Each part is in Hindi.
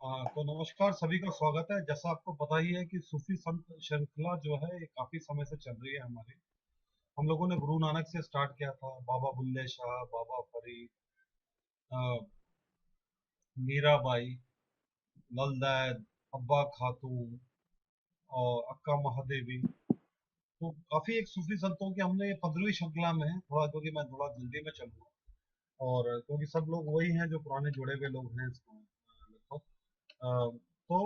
तो नमस्कार, सभी का स्वागत है। जैसा आपको पता ही है कि सूफी संत श्रृंखला जो है ये काफी समय से चल रही है हमारी। हम लोगों ने गुरु नानक से स्टार्ट किया था, बाबा बुल्ले शाह, बाबा फरीद, अ, मीराबाई, लल दैद, अब्बा खातून और अक्का महादेवी। तो काफी एक सूफी संतों की हमने ये 15वीं श्रृंखला में है थोड़ा, क्योंकि मैं थोड़ा जल्दी में चलूंगा और क्योंकि सब लोग वही हैं जो पुराने जुड़े हुए लोग हैं इसमें लगभग। तो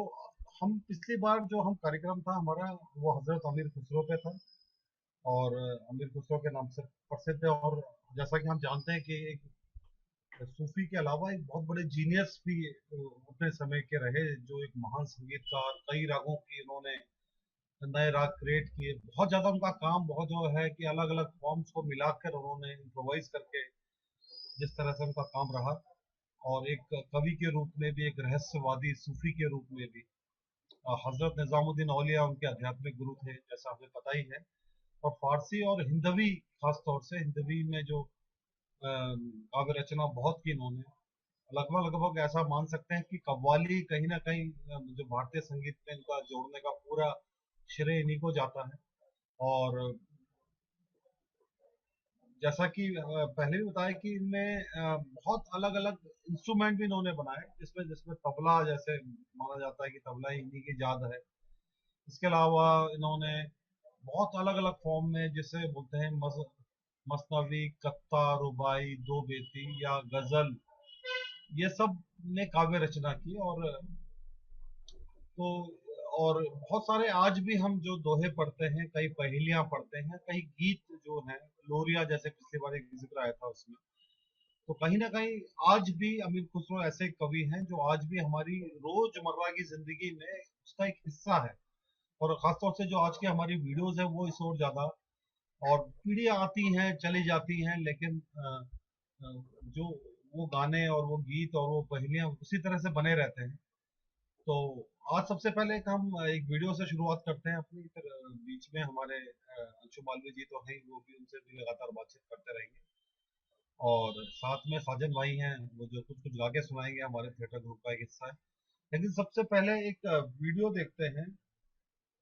हम पिछली बार जो हम कार्यक्रम था हमारा वो हजरत अमीर खुसरो पे था और अमीर खुसरो के नाम से प्रसिद्ध है। और जैसा कि हम जानते हैं कि एक सूफी के अलावा एक बहुत बड़े जीनियस भी अपने समय के रहे, जो एक महान संगीतकार, कई रागों की उन्होंने नए राग क्रिएट किए। बहुत ज्यादा उनका काम बहुत जो है कि अलग अलग फॉर्म्स को मिलाकर उन्होंने इम्प्रोवाइज करके जिस तरह से उनका काम रहा, और एक कवि के रूप में भी, एक रहस्यवादी सूफी के रूप में भी। हजरत निजामुद्दीन औलिया उनके आध्यात्मिक गुरु थे, जैसा हमें पता ही है। और फारसी और हिंदवी, खास तौर से हिंदवी में जो काव्य रचना बहुत की इन्होंने, लगभग लगभग ऐसा मान सकते हैं कि कव्वाली कहीं ना कहीं जो भारतीय संगीत में इनका जोड़ने का पूरा श्रेय इन्हीं को जाता है। और जैसा कि पहले भी बताया कि इनमें बहुत अलग अलग इंस्ट्रूमेंट भी इन्होंने बनाए, जिसमें जिसमें तबला, जैसे माना जाता है कि तबला ही इन्हीं की जाद है। इसके अलावा इन्होंने बहुत अलग अलग फॉर्म में, जिसे बोलते हैं मसनवी, कत्ता, रुबाई, दो बेती या गजल, ये सब ने काव्य रचना की। तो और बहुत सारे आज भी हम जो दोहे पढ़ते हैं, कई पहेलियां पढ़ते हैं, कई गीत जो हैं, लोरिया जैसे पिछली बार एक जिक्र आया था उसमें। तो कहीं ना कहीं आज भी अमीर खुसरो ऐसे कवि हैं जो आज भी हमारी रोजमर्रा की जिंदगी में उसका एक हिस्सा है। और खासतौर से जो आज की हमारी वीडियोस है वो इस ओर ज्यादा, और पीढ़ियां आती हैं चली जाती हैं, लेकिन जो वो गाने और वो गीत और वो पहेलियां उसी तरह से बने रहते हैं। तो आज सबसे पहले हम एक वीडियो से शुरुआत करते हैं अपनी, फिर बीच में हमारे अंशु मालवीय जी तो हैं, वो भी, उनसे भी लगातार बातचीत करते रहेंगे। और साथ में साजन भाई हैं, वो जो कुछ कुछ गा के सुनाएंगे, हमारे थिएटर ग्रुप का एक हिस्सा है। लेकिन सबसे पहले एक वीडियो देखते हैं,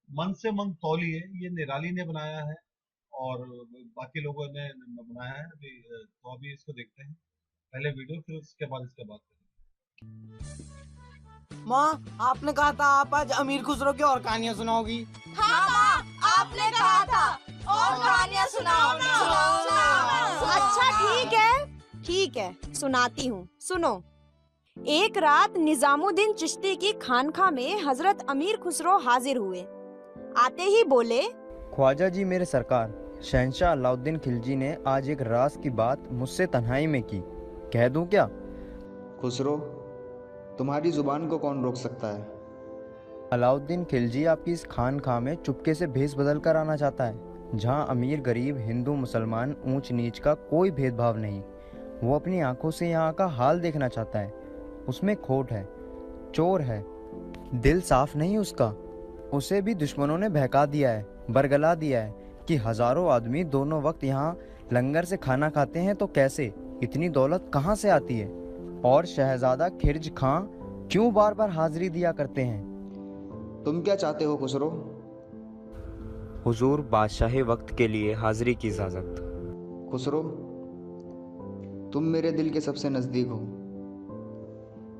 मन से मन तौलिए। ये निराली ने बनाया है और बाकी लोगों ने बनाया है। तो अभी इसको देखते हैं, पहले वीडियो, फिर उसके बाद इसके बात करेंगे। माँ, आपने कहा था आप आज अमीर खुसरो की और कहानियाँ सुनाओगी। हाँ माँ, आपने कहा था और कहानियाँ सुनाओ ना। अच्छा ठीक है, सुनाती हूँ, सुनो। एक रात निजामुद्दीन चिश्ती की खानका में हजरत अमीर खुसरो हाजिर हुए। आते ही बोले, ख्वाजा जी मेरे सरकार, शहंशाह अलाउद्दीन खिलजी ने आज एक राज की बात मुझसे तन्हाई में की, कह दूं क्या? खुसरो, तुम्हारी जुबान को कौन रोक सकता है? अलाउद्दीन खिलजी आपकी इस खानका में चुपके से भेस बदल कर आना चाहता है, जहां अमीर गरीब, हिंदू मुसलमान, ऊंच नीच का कोई भेदभाव नहीं। वो अपनी आंखों से यहाँ का हाल देखना चाहता है। उसमें खोट है, चोर है, दिल साफ नहीं उसका। उसे भी दुश्मनों ने बहका दिया है, बरगला दिया है कि हजारों आदमी दोनों वक्त यहाँ लंगर से खाना खाते हैं, तो कैसे, इतनी दौलत कहाँ से आती है? और शहजादा खिरज खां क्यों बार बार हाजिरी दिया करते हैं? तुम क्या चाहते हो खुसरो? हुजूर, बादशाही वक्त के लिए हाजिरी की इजाज़त। खुसरो, तुम मेरे दिल के सबसे नज़दीक हो।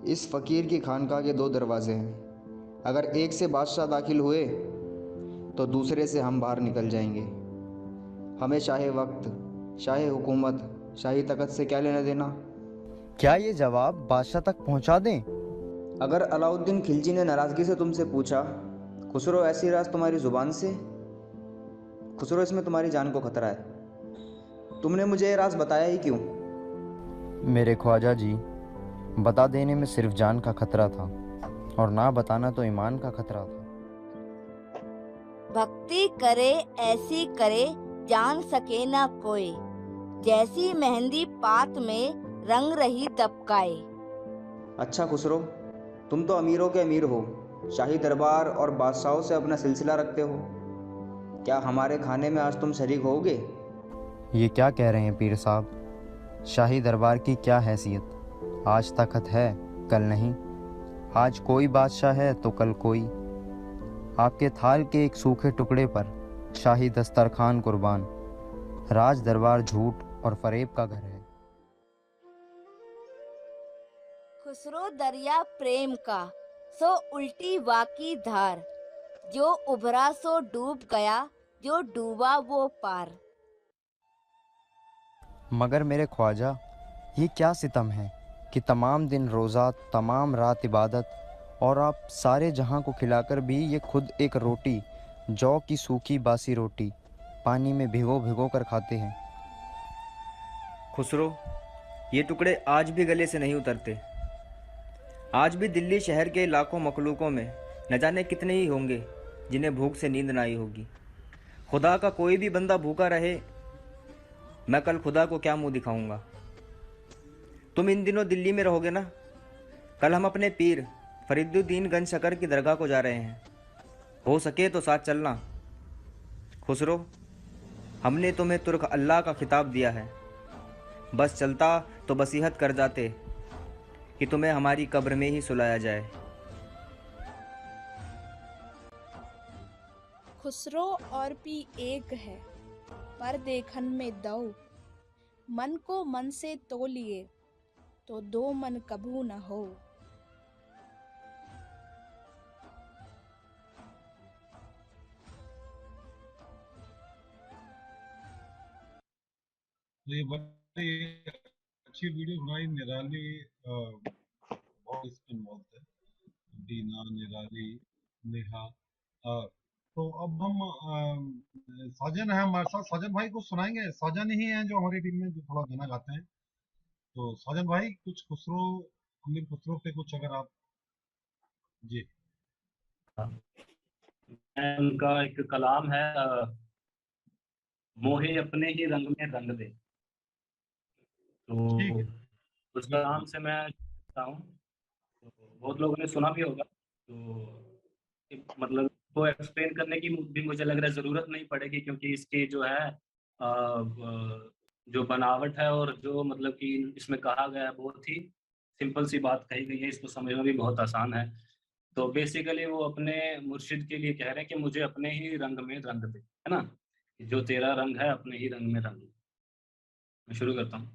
इस फ़कीर की खानका के दो दरवाजे हैं। अगर एक से बादशाह दाखिल हुए तो दूसरे से हम बाहर निकल जाएंगे। हमें शाहे वक्त, शाहे हुकूमत, शाही तख़त से क्या लेना देना? क्या ये जवाब बादशाह तक पहुंचा दें? अगर अलाउद्दीन खिलजी ने नाराज़गी से तुमसे पूछा, खुसरो ऐसी राज तुम्हारी ज़ुबान से? खुसरो, इसमें तुम्हारी जान को खतरा है। तुमने मुझे ये राज बताया ही क्यों? मेरे ख्वाजा जी, बता देने में सिर्फ जान का खतरा था, और ना बताना तो ईमान का खतरा था। भक्ति करे ऐसी करे जान सके ना कोई, जैसी मेहंदी पात में रंग रही दबकाए। अच्छा खुसरो, तुम तो अमीरों के अमीर हो, शाही दरबार और बादशाहों से अपना सिलसिला रखते हो। क्या हमारे खाने में आज तुम शरीक होगे? ये क्या कह रहे हैं पीर साहब? शाही दरबार की क्या हैसियत? आज तख़त है, कल नहीं। आज कोई बादशाह है तो कल कोई। आपके थाल के एक सूखे टुकड़े पर शाही दस्तरखान कुर्बान। राज दरबार झूठ और फरेब का घर है। खुसरो दरिया प्रेम का, सो उल्टी वाकी धार, जो उभरा सो डूब गया, जो डूबा वो पार। मगर मेरे ख्वाजा, ये क्या सितम है कि तमाम दिन रोज़ा, तमाम रात इबादत, और आप सारे जहां को खिलाकर भी ये खुद एक रोटी, जौ की सूखी बासी रोटी, पानी में भिगो भिगो कर खाते हैं। खुसरो, ये टुकड़े आज भी गले से नहीं उतरते। आज भी दिल्ली शहर के लाखों मखलूकों में न जाने कितने ही होंगे जिन्हें भूख से नींद ना आई होगी। खुदा का कोई भी बंदा भूखा रहे, मैं कल खुदा को क्या मुंह दिखाऊंगा। तुम इन दिनों दिल्ली में रहोगे ना? कल हम अपने पीर फरीदुद्दीन गंज शकर की दरगाह को जा रहे हैं। हो सके तो साथ चलना। खुसरो, हमने तुम्हें तुर्क अल्लाह का खिताब दिया है। बस चलता तो बसीहत कर जाते कि तुम्हें हमारी कब्र में ही सुलाया जाए। खुसरो और पी एक है, पर देखन में दो। मन को मन से तो लिए, तो दो मन कभू न हो। तो ये बड़ी अच्छी वीडियो बनाई निराली, बहुत इसमें इन्वॉल्व है, दीना, निराली, नेहा। तो अब हम साजन है हमारे साथ। साजन भाई कुछ सुनाएंगे? साजन ही हैं जो हमारी टीम में जो थोड़ा गाना गाते हैं। तो साजन भाई कुछ खुसरो, अमीर खुसरो पे कुछ अगर आप जी। उनका एक कलाम है, मोहे अपने ही रंग में रंग दे। ठीक तो है, उस कलाम से मैं कहता हूँ, तो बहुत लोगों ने सुना भी होगा। तो मतलब वो एक्सप्लेन करने की भी मुझे लग रहा है ज़रूरत नहीं पड़ेगी, क्योंकि इसकी जो है जो बनावट है और जो मतलब कि इसमें कहा गया है, बहुत ही सिंपल सी बात कही गई है। इसको समझना भी बहुत आसान है। तो बेसिकली वो अपने मुर्शिद के लिए कह रहे हैं कि मुझे अपने ही रंग में रंग दे, है ना? जो तेरा रंग है अपने ही रंग में रंग दे। मैं शुरू करता हूँ।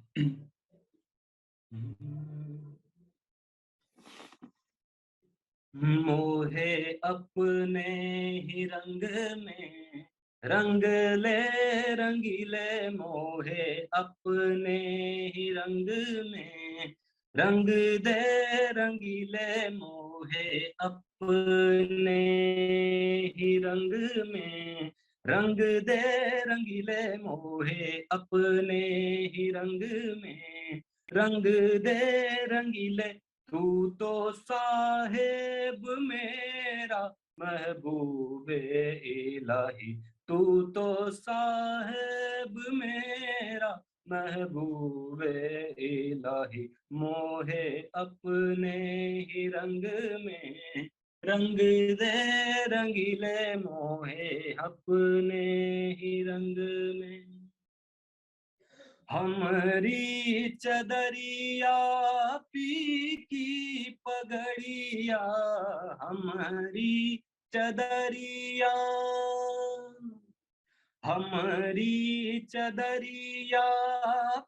मोहे अपने ही रंग में रंग ले रंगीले, मोहे अपने ही रंग में रंग दे रंगीले, मोहे अपने ही रंग में रंग दे रंगीले, मोहे अपने ही रंग में रंग दे रंगीले। तू तो साहेब मेरा महबूबे इलाही, तू तो साहेब मेरा महबूबे इलाही, मोहे अपने ही रंग में रंग दे रंगीले, मोहे अपने ही रंग में। हमारी चदरिया पी की पगड़िया, हमारी चदरिया, हमारी चदरिया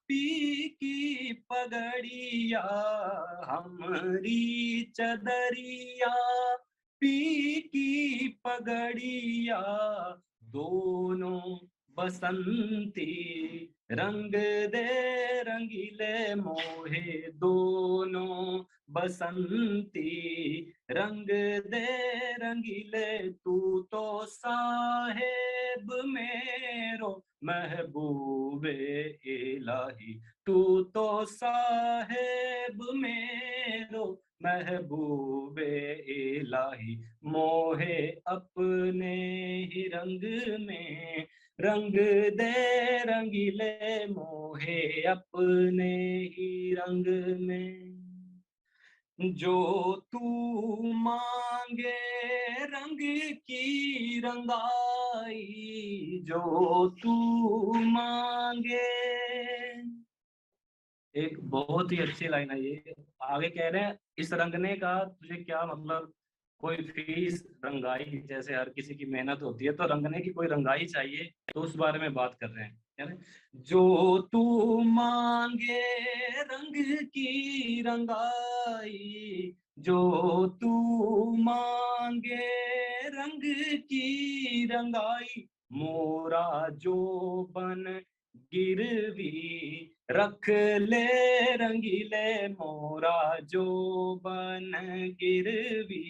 पी की पगड़िया, हमारी चदरिया पी की पगड़िया, दोनों बसंती रंग दे रंगीले, मोहे दोनों बसंती रंग दे रंगीले। तू तो साहेब मेरो महबूबे इलाही, तू तो साहेब मेरो महबूबे इलाही, मोहे अपने ही रंग में रंग दे रंगीले, मोहे अपने ही रंग में। जो तू मांगे रंग की रंगाई, जो तू मांगे एक बहुत ही अच्छी लाइन है ये। आगे कह रहे हैं, इस रंगने का तुझे क्या मतलब, कोई फीस रंगाई, जैसे हर किसी की मेहनत होती है तो रंगने की कोई रंगाई चाहिए, तो उस बारे में बात कर रहे हैं। है ना? जो तू मांगे रंग की रंगाई, जो तू मांगे रंग की रंगाई, मोरा जो बन गिरवी रख ले रंगीले, मोरा जो बन गिरवी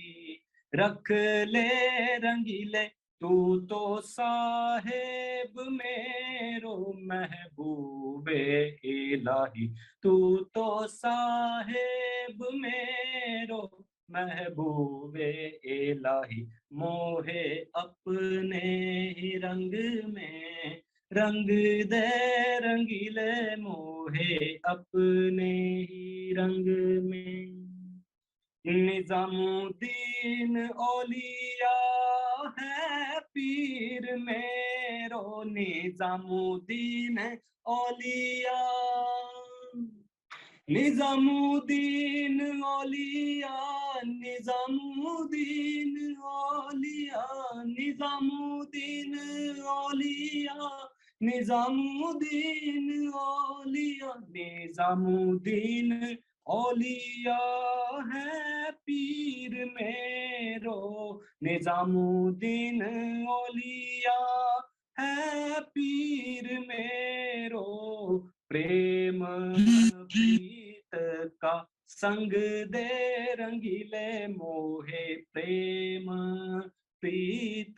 रख ले रंगीले, तू तो साहेब मेरो महबूबे इलाही, तू तो साहेब मेरो महबूबे इलाही, मोहे अपने ही रंग में रंग दे रंगीले, मोहे अपने ही रंग में। निजामुद्दीन औलिया है पीर मेरो, निजामुद्दीन औलिया, निजामुद्दीन औलिया, निजामुद्दीन औलिया, निजामुद्दीन औलिया, निजामुद्दीन औलिया, निजामुद्दीन औलिया है पीर मेरो, निजामुद्दीन औलिया है पीर मेरो, प्रेम प्रीत का संग दे रंगीले, मोहे प्रेम प्रीत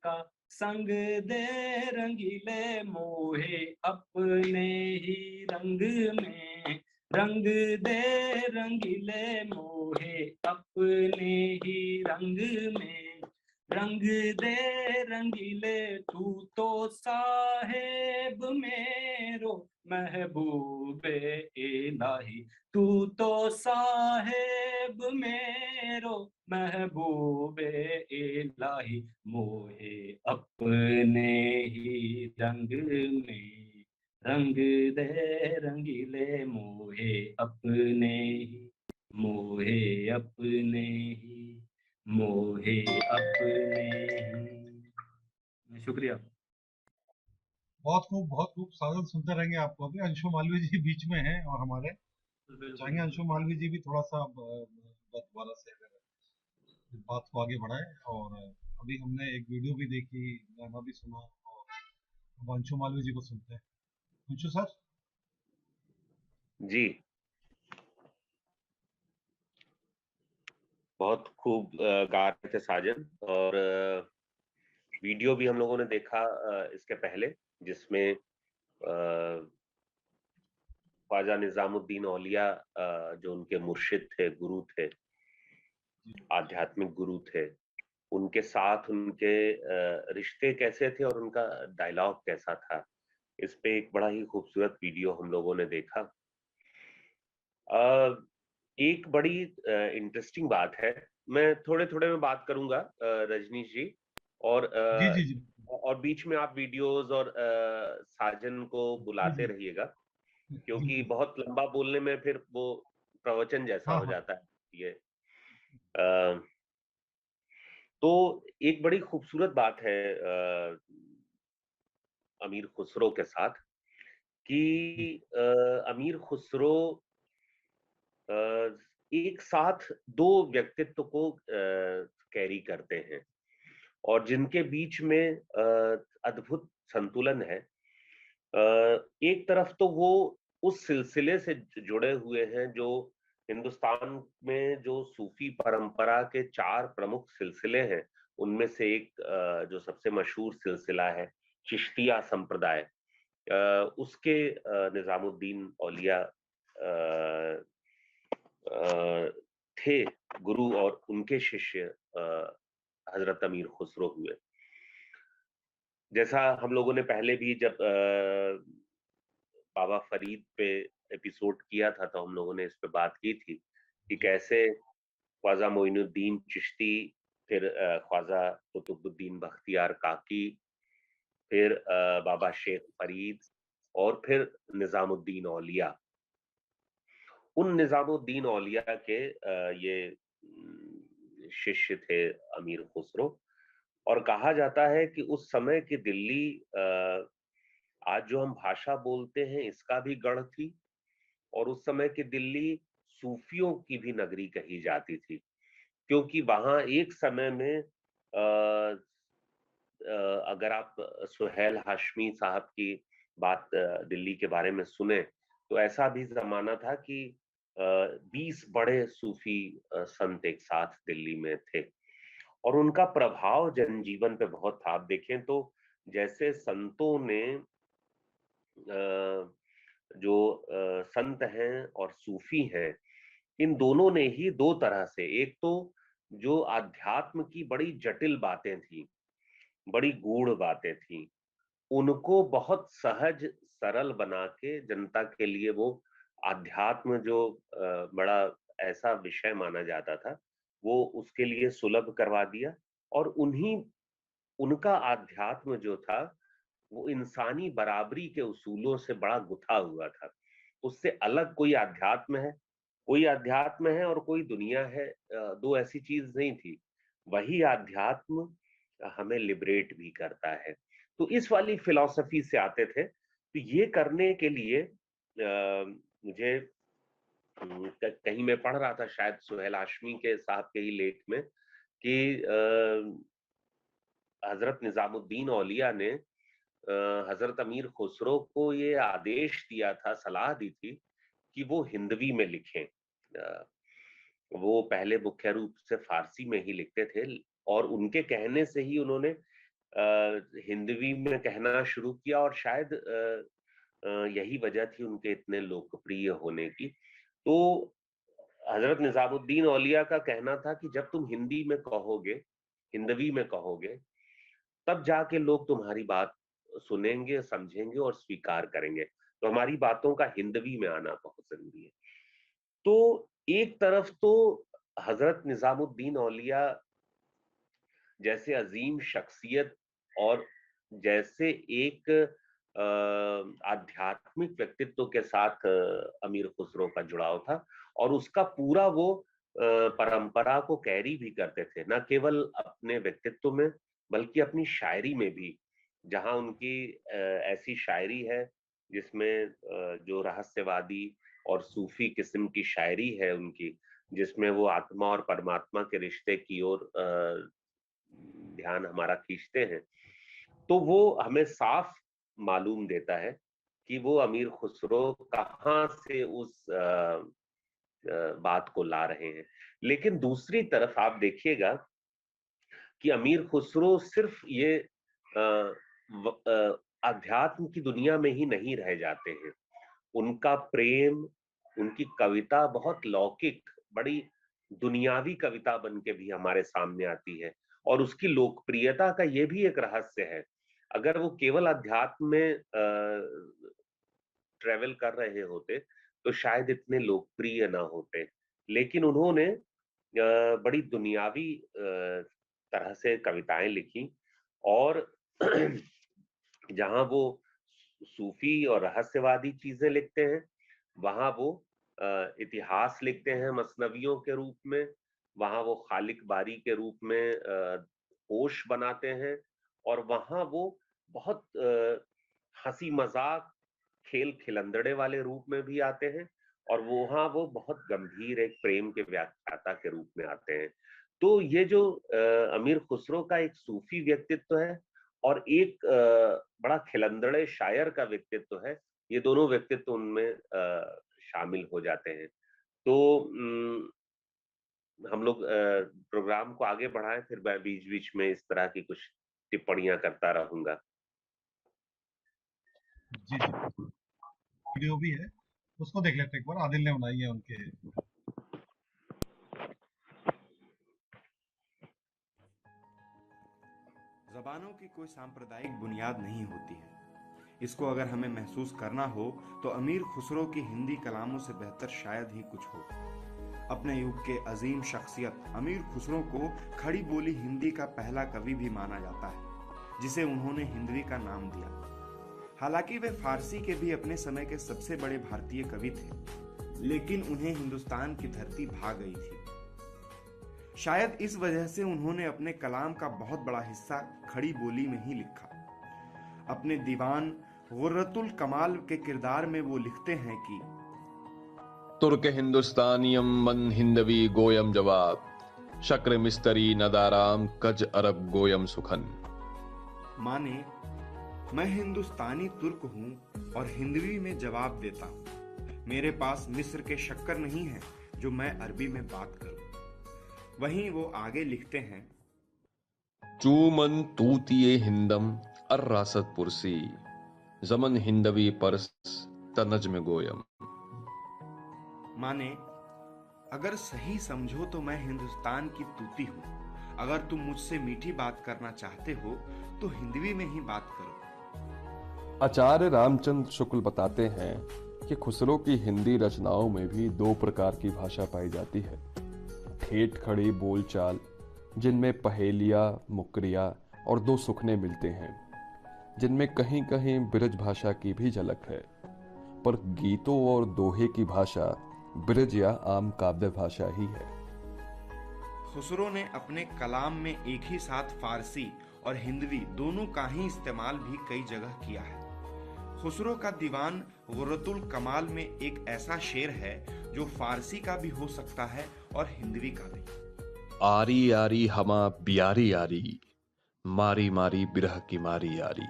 का संग दे रंगीले, मोहे अपने ही रंग में रंग दे रंगीले, मोहे अपने ही रंग में रंग दे रंगीले, तू तो साहेब मेरो महबूबे इलाही, तू तो साहेब मेरो महबूबे इलाही, मोहे अपने ही रंग में रंग दे रंगीले, मोहे अपने ही, मोहे अपने ही, मोहे अपने ही। शुक्रिया। बहुत खूब साजन सुनते रहेंगे आपको। अभी अंशु मालवीय जी बीच में हैं और हमारे चाहेंगे अंशु मालवीय जी भी थोड़ा सा दोबारा से अगर बात को आगे बढ़ाए। और अभी हमने एक वीडियो भी देखी, गाना भी सुना, और अब अंशु मालवीय जी को सुनते हैं। अंशु सर। जी, बहुत खूब गा रहे थे साजन। और वीडियो भी हम लोगों ने देखा इसके पहले, जिसमें ख्वाजा निजामुद्दीन औलिया जो उनके मुर्शिद थे, गुरु थे, आध्यात्मिक गुरु थे, उनके साथ उनके रिश्ते कैसे थे और उनका डायलॉग कैसा था, इस पे एक बड़ा ही खूबसूरत वीडियो हम लोगों ने देखा। एक बड़ी इंटरेस्टिंग बात है, मैं थोड़े थोड़े में बात करूंगा रजनीश जी, और जी जी जी और बीच में आप वीडियोस और साजन को बुलाते जी रहिएगा, जी क्योंकि जी। बहुत लंबा बोलने में फिर वो प्रवचन जैसा हाँ हो हाँ जाता है ये। अ, तो एक बड़ी खूबसूरत बात है अमीर खुसरो के साथ, कि अमीर खुसरो एक साथ दो व्यक्तित्व को कैरी करते हैं, और जिनके बीच में अद्भुत संतुलन है। एक तरफ तो वो उस सिलसिले से जुड़े हुए हैं जो हिंदुस्तान में जो सूफी परंपरा के 4 प्रमुख सिलसिले हैं, उनमें से एक जो सबसे मशहूर सिलसिला है चिश्तिया संप्रदाय, उसके निजामुद्दीन औलिया थे गुरु, और उनके शिष्य हजरत अमीर खुसरो हुए। जैसा हम लोगों ने पहले भी जब बाबा फरीद पे एपिसोड किया था, तो हम लोगों ने इस पे बात की थी कि कैसे ख्वाजा मोइनुद्दीन चिश्ती, फिर ख्वाजा कुतुबुद्दीन बख्तियार काकी, फिर बाबा शेख फरीद, और फिर निजामुद्दीन औलिया, उन निजामुद्दीन औलिया के ये शिष्य थे अमीर खुसरो। और कहा जाता है कि उस समय की दिल्ली आज जो हम भाषा बोलते हैं इसका भी गढ़ थी, और उस समय की दिल्ली सूफियों की भी नगरी कही जाती थी, क्योंकि वहां एक समय में अगर आप सुहेल हाशमी साहब की बात दिल्ली के बारे में सुने तो ऐसा भी जमाना था कि 20 बड़े सूफी संत एक साथ दिल्ली में थे, और उनका प्रभाव जनजीवन पे बहुत था। आप देखें तो जैसे संतों ने जो संत हैं और सूफी हैं, इन दोनों ने ही दो तरह से, एक तो जो आध्यात्म की बड़ी जटिल बातें थी, बड़ी गूढ़ बातें थी, उनको बहुत सहज सरल बना के जनता के लिए वो आध्यात्म जो बड़ा ऐसा विषय माना जाता था वो उसके लिए सुलभ करवा दिया। और उनका आध्यात्म जो था वो इंसानी बराबरी के उसूलों से बड़ा गुथा हुआ था। उससे अलग कोई अध्यात्म है और कोई दुनिया है, दो ऐसी चीज नहीं थी। वही अध्यात्म हमें लिबरेट भी करता है। तो इस वाली फिलॉसफी से आते थे। तो ये करने के लिए मुझे कहीं मैं पढ़ रहा था, शायद सुहेल हाशमी के साहब के ही लेख में, कि हजरत निजामुद्दीन औलिया ने हजरत अमीर खुसरो को ये आदेश दिया था, सलाह दी थी कि वो हिंदवी में लिखें। वो पहले मुख्य रूप से फारसी में ही लिखते थे, और उनके कहने से ही उन्होंने हिंदवी में कहना शुरू किया, और शायद यही वजह थी उनके इतने लोकप्रिय होने की। तो हजरत निजामुद्दीन औलिया का कहना था कि जब तुम हिंदी में कहोगे, हिंदवी में कहोगे, तब जाके लोग तुम्हारी बात सुनेंगे, समझेंगे और स्वीकार करेंगे। तो हमारी बातों का हिंदवी में आना बहुत जरूरी है। तो एक तरफ तो हजरत निजामुद्दीन औलिया जैसे अजीम शख्सियत और जैसे एक आध्यात्मिक व्यक्तित्व के साथ अमीर खुसरो का जुड़ाव था, और उसका पूरा वो परंपरा को कैरी भी करते थे, न केवल अपने व्यक्तित्व में बल्कि अपनी शायरी में भी। जहां उनकी ऐसी शायरी है जिसमें जो रहस्यवादी और सूफी किस्म की शायरी है उनकी, जिसमें वो आत्मा और परमात्मा के रिश्ते की ओर ध्यान हमारा खींचते हैं, तो वो हमें साफ मालूम देता है कि वो अमीर खुसरो कहाँ से उस बात को ला रहे हैं। लेकिन दूसरी तरफ आप देखिएगा कि अमीर खुसरो सिर्फ ये अध्यात्म की दुनिया में ही नहीं रह जाते हैं। उनका प्रेम, उनकी कविता बहुत लौकिक, बड़ी दुनियावी कविता बन के भी हमारे सामने आती है, और उसकी लोकप्रियता का ये भी एक रहस्य है। अगर वो केवल अध्यात्म में ट्रेवल कर रहे होते तो शायद इतने लोकप्रिय ना होते, लेकिन उन्होंने बड़ी दुनियावी तरह से कविताएं लिखी, और जहां वो सूफी और रहस्यवादी चीजें लिखते हैं, वहां वो इतिहास लिखते हैं मसनवियों के रूप में, वहां वो खालिक बारी के रूप में होश बनाते हैं, और वहां वो बहुत हंसी मजाक, खेल खिलंदड़े वाले रूप में भी आते हैं, और वहां वो बहुत गंभीर एक प्रेम के व्याख्याता के रूप में आते हैं। तो ये जो अमीर खुसरो का एक सूफी व्यक्तित्व है और एक बड़ा खिलंदड़े शायर का व्यक्तित्व है, ये दोनों व्यक्तित्व उनमें शामिल हो जाते हैं। तो हम लोग प्रोग्राम को आगे बढ़ाएं, फिर मैं बीच बीच में इस तरह की कुछ टिप्पणियां करता रहूंगा। जी जी, वीडियो भी है, उसको देख लेते हैं एक बार। आदिल ने बनाई है उनके। ज़बानों की कोई सांप्रदायिक बुनियाद नहीं होती है। इसको अगर हमें महसूस करना हो तो अमीर खुसरो की हिंदी कलामों से बेहतर शायद ही कुछ हो। अपने युग के अजीम शख्सियत अमीर खुसरो को खड़ी बोली हिंदी का पहला कवि भी माना जाता है, जिसे उन्होंने हिंदवी का नाम दिया। हालांकि वे फारसी के भी अपने समय के सबसे बड़े भारतीय कवि थे। लेकिन उन्हें हिंदुस्तान की धरती भा गई थी। शायद इस वजह से उन्होंने अपने कलाम का बहुत बड़ा हिस्सा खड़ी बोली में ही लिखा। अपने दीवान गुर्रतुल कमाल के किरदार में वो लिखते हैं कि तुर्क हिंदुस्तानियम मन हिंदवी गोयम जवाब, शक्र मिस्तरी नदाराम कज अरब गोयम सुखन। माने, मैं हिंदुस्तानी तुर्क हूं और हिंदवी में जवाब देता हूं। मेरे पास मिस्र के शक्कर नहीं है जो मैं अरबी में बात करूं। वहीं वो आगे लिखते हैं, चूमन तूतिये हिंदम अर्रासत पुरसी, जमन हिंदवी परस तनज में गोयम। माने, अगर सही समझो तो मैं हिंदुस्तान की तूती हूं। अगर तुम मुझसे मीठी बात करना चाहते हो तो हिंदवी में ही बात करो। आचार्य रामचंद्र शुक्ल बताते हैं कि खुसरो की हिंदी रचनाओं में भी दो प्रकार की भाषा पाई जाती है। ठेठ खड़ी बोलचाल, जिनमें पहेलियां, मुकरिया और दो सुखने मिलते हैं, जिनमें कहीं कहीं ब्रज भाषा की भी झलक है। पर गीतों और दोहे की भाषा ब्रज या आम काव्य भाषा ही है। खुसरो ने अपने कलाम में एक ही साथ फारसी और हिंदवी दोनों का ही इस्तेमाल भी कई जगह किया है। खुसरो का दीवान गुर्रतुल कमाल में एक ऐसा शेर है जो फारसी का भी हो सकता है और हिंदवी का भी। आरी आरी हमा बियारी आरी, मारी मारी बिरह की मारी आरी।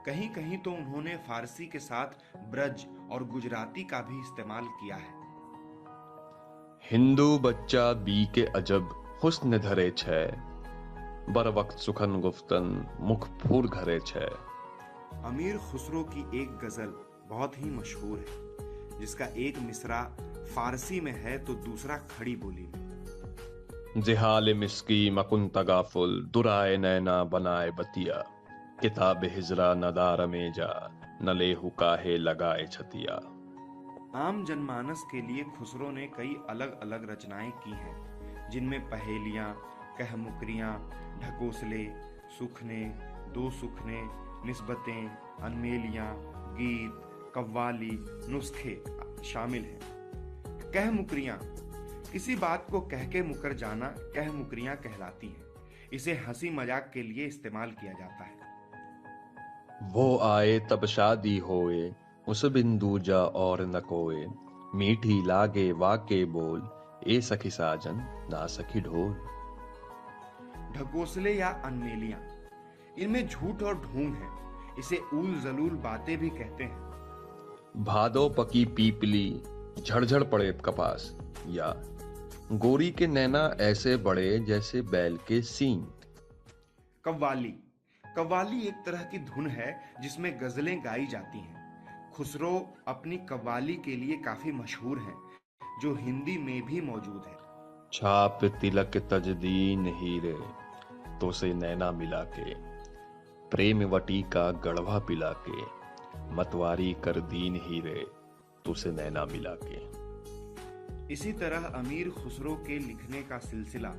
कहीं कहीं तो उन्होंने फारसी के साथ ब्रज और गुजराती का भी इस्तेमाल किया है। हिंदू बच्चा बी के अजब हुस्न धरे छे, बर वक्त सुखन गुफ्तन मुख फूर घरे छे। अमीर खुसरो की एक गजल बहुत ही मशहूर है, जिसका एक मिसरा फारसी में है तो दूसरा खड़ी बोली में। जिहाल मिस्की मकुन तगाफुल, दुराए नैना बनाए बतिया, किताब हिजरा नदार में जा, नले हुकाहे लगाए छतिया। आम जनमानस के लिए खुसरो ने कई अलग अलग रचनाएं की हैं, जिनमें पहेलियां, कहमुकरियां, ढकोसले, सुखने, दो सुखने, निस्बतें, अनमेलियां, गीत, कव्वाली, नुस्खे शामिल हैं। कहमुकरियां, किसी बात को कह के मुकर जाना कहमुकरियां कहलाती हैं। इसे हंसी मजाक के लिए इस्तेमाल किया जाता है। वो आए तब शादी होए, उस बिंदु जा और न कोए, मीठी लागे वाके बोल, ए सखी साजन ना सखी ढोल। ढकोसले या अनमेलियां, इनमें झूठ और ढोंग है। इसे उल जलूल बातें भी कहते हैं। भादो पकी पीपली, झड़झड़ पड़े कपास, या गोरी के नैना ऐसे बड़े जैसे बैल के सींग। कव्वाली, कव्वाली एक तरह की धुन है जिसमें गजलें गाई जाती हैं। खुसरो अपनी कव्वाली के लिए काफी मशहूर हैं, जो हिंदी में भी मौजूद है। छाप तिलक तजदीन हीरे, तो से नैना मिला के, प्रेम वटी का गढ़वा पिला के, मतवारी कर दीन हीरे, तो से नैना मिला के। इसी तरह अमीर खुसरो के लिखने का सिलसिला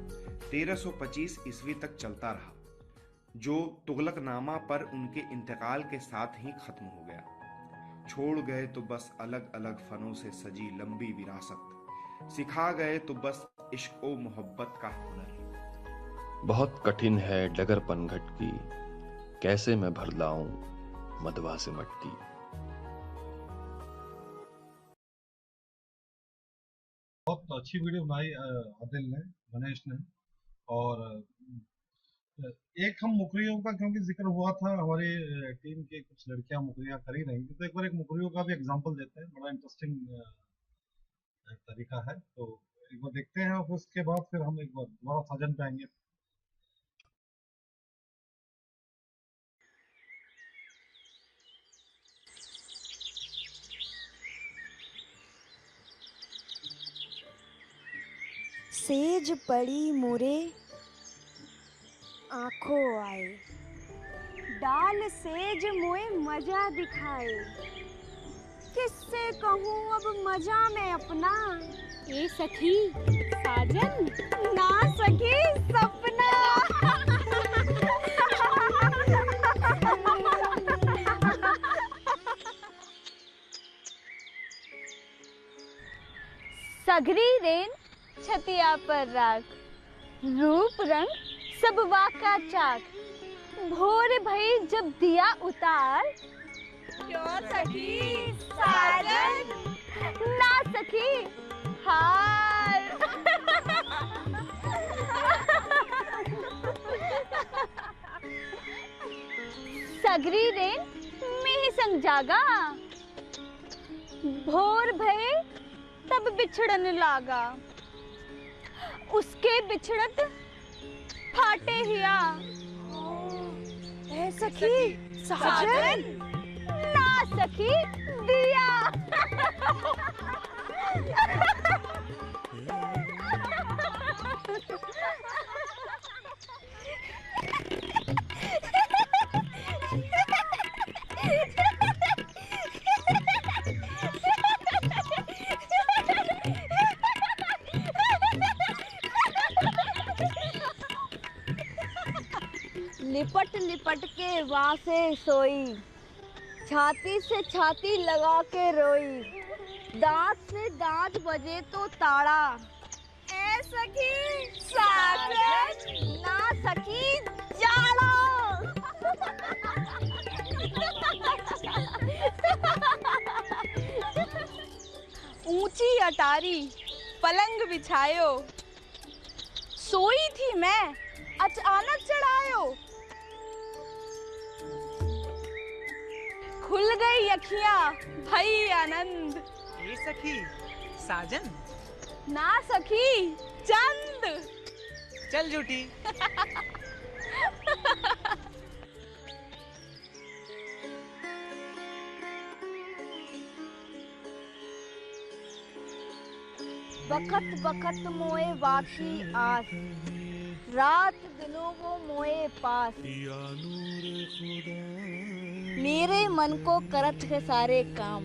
1325 ईस्वी तक चलता रहा, जो तुगलकनामा पर उनके इंतकाल के साथ ही खत्म हो गया। छोड़ गए तो बस अलग अलग फनों से सजी लंबी विरासत, सिखा गए तो बस इश्क ओ मोहब्बत का हुनर। बहुत कठिन है डगर पनघट की, कैसे मैं भर लाऊं मदवा से मटकी। बहुत अच्छी वीडियो बनाई आदिल ने, गणेश ने। और एक हम मुकरियों का क्योंकि जिक्र हुआ था, हमारी टीम की कुछ लड़कियां मुकरियां कर ही रही थी, तो एक बार एक मुकरियों का भी एग्जांपल देते हैं। बड़ा इंटरेस्टिंग तरीका है, तो एक बार देखते हैं और उसके बाद फिर हम एक बार दोबारा साजन पे आएंगे। सेज पड़ी मुरे आंखों आए, डाल सेज मोए मजा दिखाए, किससे कहूँ अब मजा मैं अपना। ए सखी साजन, ना सखी सपना। सगरी रेन छतिया पर राख, रूप रंग सब वाका चाक, भोर भई जब दिया उतार, क्यों सखी साजन ना सखी हार। सगरी रेन में संग जागा, भोर भये तब बिछड़न लागा, उसके बिछड़त फाटे हिया, ए सखी साजन ना सखी दिया। लिपट लिपट के वहाँ से सोई, छाती से छाती लगा के रोई, दांत से दांत बजे तो ताड़ा, ए सखी साजन ना सखी जाड़ा। ऊंची अटारी पलंग बिछायो, सोई थी मैं अचानक चढ़ायो, खुल गई अखियां भई आनंद। ए सखी साजन ना सखी चंद। चल झूठी। बखत बखत मोए वाकी आस, रात दिनों वो मोए पास, मेरे मन को करत है सारे काम।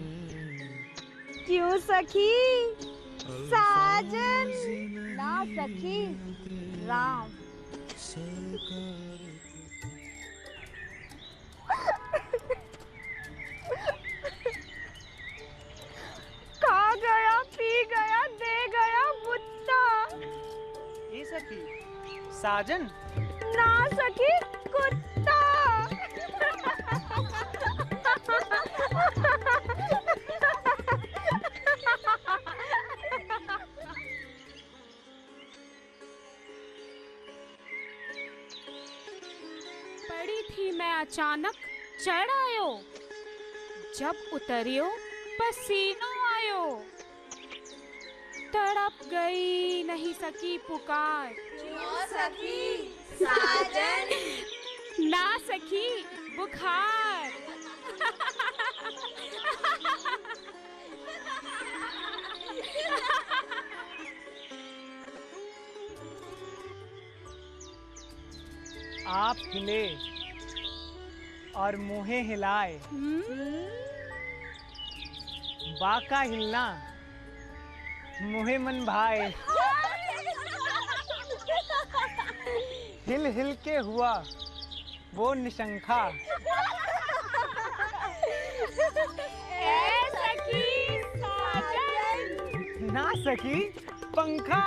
क्यों सखी साजन ना सखी राम। खा गया पी गया दे गया बुत्ता, ए सखी साजन ना सखी कुत्ता। पड़ी थी मैं अचानक चढ़ आयो, जब उतरियो पसीनो आयो, तड़प गई नहीं सकी पुकार। क्यों सखी साजन ना सखी बुखार। आप हिले और मुँहे हिलाए, बाका हिलना मुहे मन भाए। हिल हिल के हुआ वो निशंखा, ए सखी साजन ना सकी पंखा।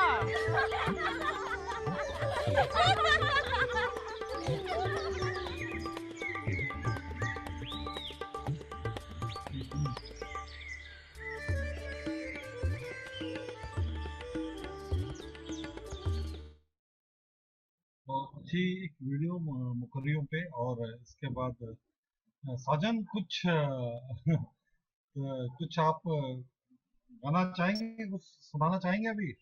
अच्छी एक वीडियो मुकर्रियों पे। और इसके बाद साजन कुछ कुछ आप गाना चाहेंगे, कुछ सुनाना चाहेंगे अभी?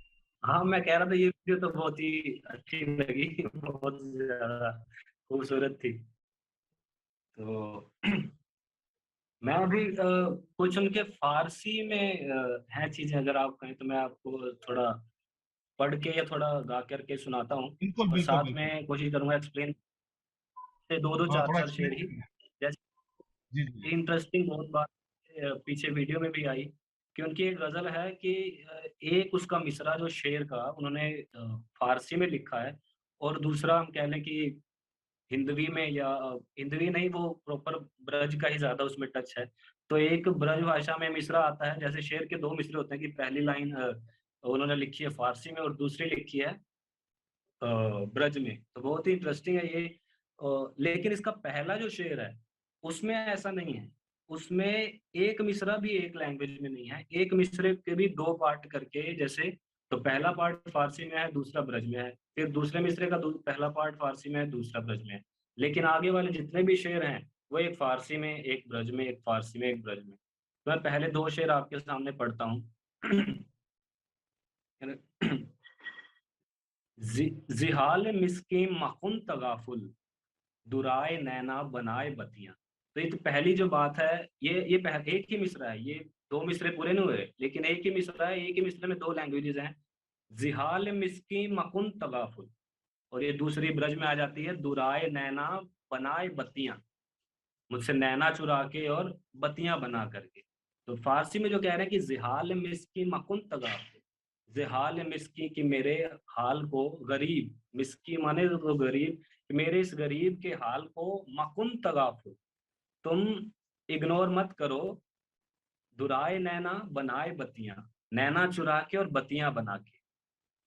हाँ, मैं कह रहा था ये वीडियो तो बहुत ही अच्छी लगी, बहुत ज्यादा खूबसूरत थी। तो मैं अभी कुछ उनके फारसी में हैं चीजें, अगर आप कहें तो मैं आपको थोड़ा पढ़ के या थोड़ा गा करके सुनाता हूँ, बिल्कुल और बिल्कुल साथ बिल्कुल। में कोशिश करूंगा एक्सप्लेन से दो हाँ, चार थोड़ा चार शेर ही। एक्सप्लेन। जैसे जी जी। इंटरेस्टिंग बहुत बात पीछे वीडियो में भी आई कि उनकी एक गजल है कि एक उसका मिसरा जो शेर का उन्होंने फारसी में लिखा है, और दूसरा हम कह लें कि हिंदवी में, या हिंदवी नहीं, वो प्रॉपर ब्रज का ही ज्यादा उसमें टच है। तो एक ब्रज भाषा में मिसरा आता है, जैसे शेर के दो मिसरे होते हैं कि पहली लाइन उन्होंने लिखी है फारसी में और दूसरी लिखी है ब्रज में। तो बहुत ही इंटरेस्टिंग है ये। लेकिन इसका पहला जो शेर है उसमें ऐसा नहीं है, उसमें एक मिसरा भी एक लैंग्वेज में नहीं है, एक मिसरे के भी दो पार्ट करके, जैसे तो पहला पार्ट फारसी में है, दूसरा ब्रज में है, फिर दूसरे मिसरे का पहला पार्ट फारसी में है, दूसरा ब्रज में है। लेकिन आगे वाले जितने भी शेर हैं वो एक फारसी में, एक ब्रज में, एक फारसी में, एक ब्रज में। तो मैं पहले दो शेर आपके सामने पढ़ता हूँ। जिहाल मिस्की मखुन तगाफुल, दुराए नैना बनाए बतियां। तो ये तो पहली जो बात है, ये एक ही मिसरा है, ये दो मिसरे पूरे नहीं हुए, लेकिन एक ही मिसरा है, एक ही मिसरे में दो लैंग्वेजेस हैं। जिहाल मिस्की मखुन तगाफुल, और ये दूसरी ब्रज में आ जाती है, दुराए नैना बनाए बत्तियां, मुझसे नैना चुरा के और बत्तियां बना करके। तो फारसी में जो कह रहे हैं कि जिहाल मिस्की मकुन तगाफुल, जिहाल मिस्की की मेरे हाल को, गरीब, मिस्की माने तो गरीब, कि मेरे इस गरीब के हाल को मकुन तगाफुल, तुम इग्नोर मत करो, दुराए नैना बनाए बत्तियां, नैना चुरा के और बत्तियां बना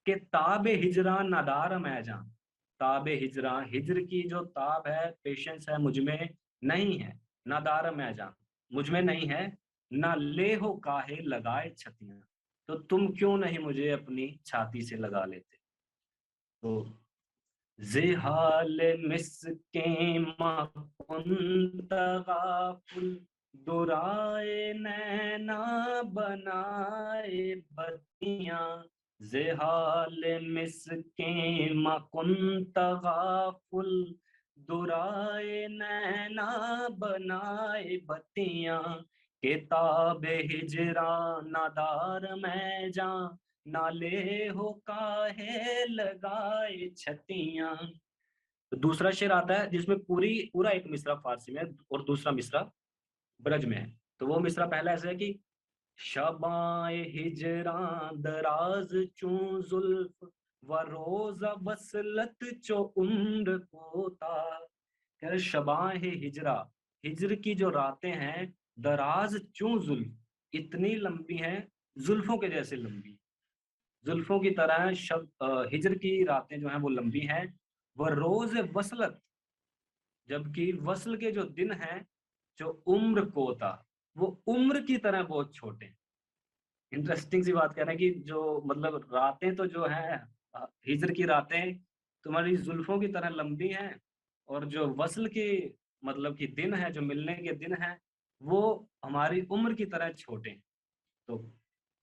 के ताबे हिजरा नादार मैं जान, ताबे हिजरा, हिजर की जो ताब है, पेशेंस है, मुझ में नहीं है, नादार मैं जान, मुझ में नहीं है, ना ले हो काहे लगाए छतियां, तो तुम क्यों नहीं मुझे अपनी छाती से लगा लेते। तो जिहाल मिसके तगाफुल, दुराए नैना बनाए बत्तियां, जिहाल मिसके मकुन तगाफुल, दुराए नैना बनाए बत्तियां, किताब हिजरा नादार मैं जा, नाले हो काहे लगाए छतियां। तो दूसरा शेर आता है जिसमें पूरा एक मिसरा फारसी में है और दूसरा मिसरा ब्रज में है। तो वो मिसरा पहला ऐसा है कि शबाए हिजरा दराज चूं जुल्फ, व रोजा वसलत चो उम्र कोता। कह रहे शबाए हिजरा, हिजर की जो रातें हैं, दराज चूं जुल्फ, इतनी लंबी हैं, जुल्फों के जैसे लंबी, जुल्फों की तरह हिजर की रातें जो हैं वो लंबी हैं। वह रोज वसलत, जबकि वसल के जो दिन हैं, जो उम्र कोता, वो उम्र की तरह बहुत छोटे हैं। इंटरेस्टिंग सी बात कह रहे हैं कि जो मतलब रातें तो जो है, हिजर की रातें तुम्हारी जुल्फों की तरह लंबी हैं, और जो वसल की मतलब कि दिन है, जो मिलने के दिन है, वो हमारी उम्र की तरह छोटे हैं। तो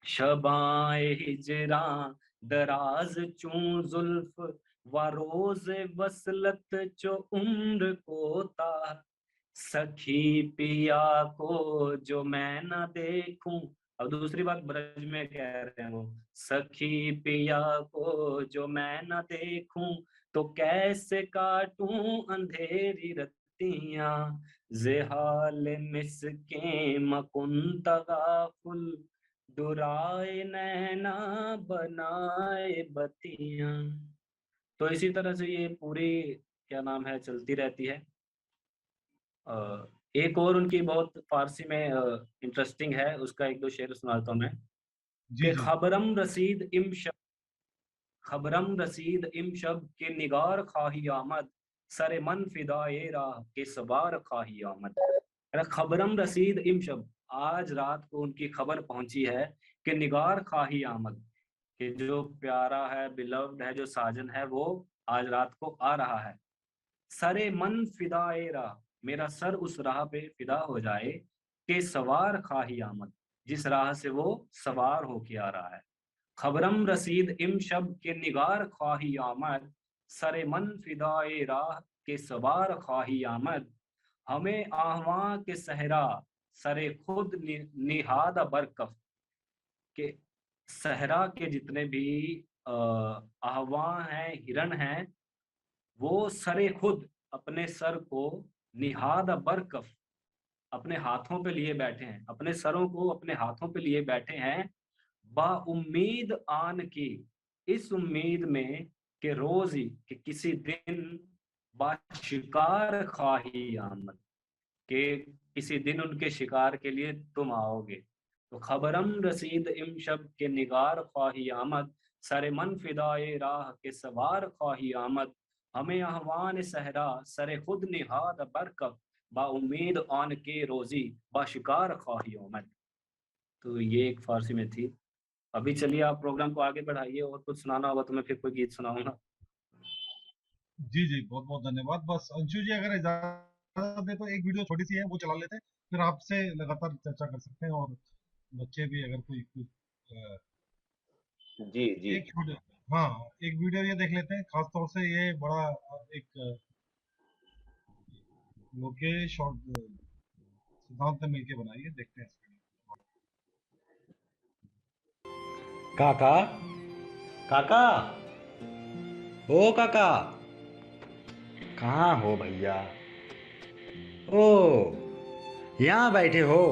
शबाए हिजरा दराज चूं जुल्फ, व रोज वसलत चो उम्र कोता, सखी पिया को जो मैं न देखूं। अब दूसरी बात ब्रज में कह रहे हैं वो, सखी पिया को जो मैं न देखूं, तो कैसे काटूं अंधेरी रतियां, जिहाल मिसके मकुन तगाफुल, दुराए नैना बनाए बतियां। तो इसी तरह से ये पूरी क्या नाम है चलती रहती है। एक और उनकी बहुत फारसी में इंटरेस्टिंग है, उसका एक दो शेर सुनाता हूँ मैं। कि खबरम रसीद इम शब, खबरम रसीद इम शब के निगार खाही आमद, सरे मन फिदाए राह के सवार खाही आमद। खबरम रसीद इम शब, आज रात को उनकी खबर पहुंची है कि निगार खाही आमद, कि जो प्यारा है, बिलव्ड है, जो साजन है, वो आज रात को आ रहा है। सरे मन फिदाए राह, मेरा सर उस राह पे फिदा हो जाए, के सवार खाही आमद, जिस राह से वो सवार होके आ रहा है। खबरम रसीद इम शब के निगार ख्वाही आमद, सरे मन फिदाए राह के सवार ख्वाही आमद, हमें आहवां के सहरा सरे खुद निहाद बरकफ, के सहरा के जितने भी आहवां हैं, हिरण हैं, वो सरे खुद, अपने सर को, निहाद बरकफ, अपने हाथों पे लिए बैठे हैं, अपने सरों को अपने हाथों पे लिए बैठे हैं। बा उम्मीद आन की, इस उम्मीद में कि रोज ही, कि किसी दिन, बा शिकार खाही आमद, कि किसी दिन उनके शिकार के लिए तुम आओगे। तो खबरम रसीद इम शब के निगार ख्वाही आमद, सरे मन फिदाए राह के सवार ख्वाही आमद, हमें ahवान सहरा सरे खुद निहाद बरकब, बा उम्मीद आन के रोजी बा शिकार ख्वाही आमद। तो ये एक फारसी में थी। अभी चलिए आप प्रोग्राम को आगे बढ़ाइए, और कुछ सुनाना होगा तो मैं फिर कोई गीत सुनाऊंगा। जी जी, बहुत बहुत धन्यवाद। बस अंशु जी अगर इजाजत दे तो एक वीडियो छोटी सी है वो चला लेते हैं, फिर आपसे लगातार चर्चा कर सकते हैं, और बच्चे भी अगर कोई जी जी एक वीडियो, हाँ एक वीडियो ये देख लेते हैं। खास तौर से ये बड़ा एक लोकेश और सिद्धांत ने मिलके बनाई है, देखते हैं। काका, काका, ओ काका, कहाँ हो भैया? ओ, यहाँ बैठे हो?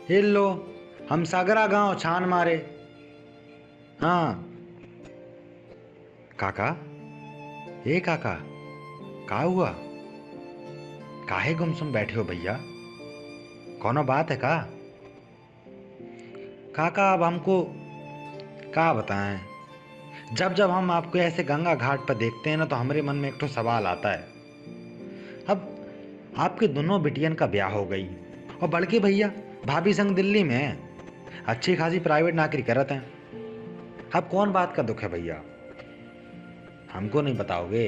हिल लो, हम सागरा गांव छान मारे। हाँ काका, ए काका, का हुआ? काहे गुमसुम बैठे हो भैया? कोनो बात है का? काका अब हमको का बताएं, जब जब हम आपको ऐसे गंगा घाट पर देखते हैं ना तो हमारे मन में एक तो सवाल आता है। अब आपके दोनों बिटियन का ब्याह हो गई और बड़के भैया भाभी संग दिल्ली में अच्छी खासी प्राइवेट नौकरी करत हैं। अब कौन बात का दुख है भैया? हमको नहीं बताओगे?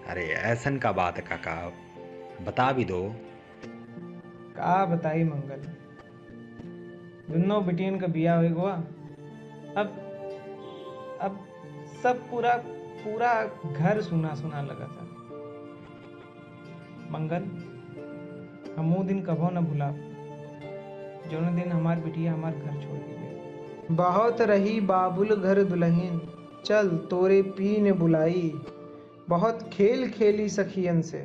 अरे ऐसन का बात है काका, बता भी दो। का बताई मंगल, दोनों बिटियन का बियाह हो गया। अब सब पूरा घर सुना सुना लगा था। मंगल, हम वो दिन कभो न भुला जौन दिन हमार बिटिया हमार घर छोड़ के गई। बहुत रही बाबुल घर दुल्हन, चल तोरे पी ने बुलाई। बहुत खेल खेली सखियन से,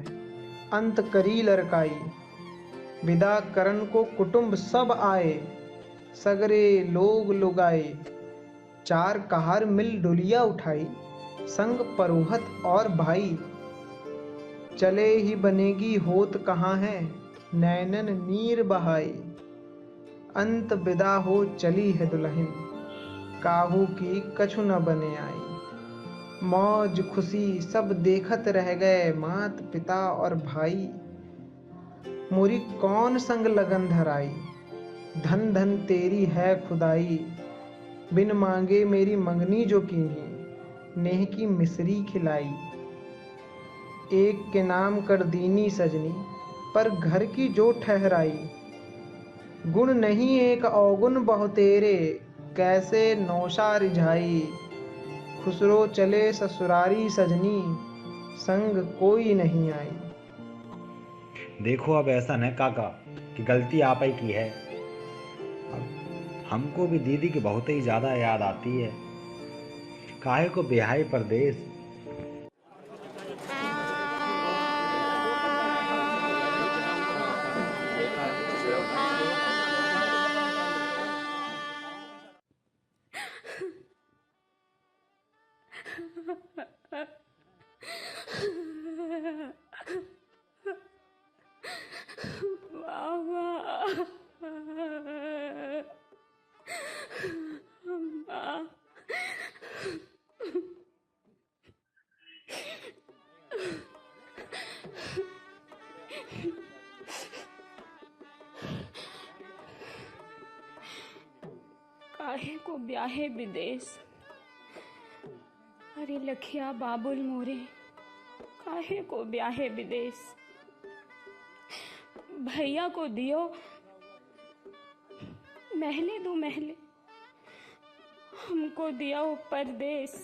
अंत करी लड़काई। विदा करन को कुटुंब सब आए, सगरे लोग लुगाए। चार कहार मिल डोलिया उठाई, संग परोहत और भाई। चले ही बनेगी होत कहाँ है, नैनन नीर बहाई। अंत विदा हो चली है दुल्हन, काहू की कछु न बने आई। मौज खुशी सब देखत रह गए, मात पिता और भाई। मोरी कौन संग लगन धराई, धन धन तेरी है खुदाई। बिन मांगे मेरी मंगनी जो कीन्ही, नेह की मिसरी खिलाई। एक के नाम कर दीनी सजनी, पर घर की जो ठहराई। गुण नहीं एक अवगुण बहुतेरे, कैसे नौशा रिझाई। खुसरो चले ससुरारी सजनी, संग कोई नहीं आई। देखो अब ऐसा न काका कि गलती आप ही की है। अब हमको भी दीदी की बहुत ही ज्यादा याद आती है। काहे को बिहाई परदेश। काहे को ब्याहे विदेश, अरे लखिया बाबुल मोरे, काहे को ब्याहे विदेश। भैया को दियो महले दो महले, हमको दिया वो परदेश।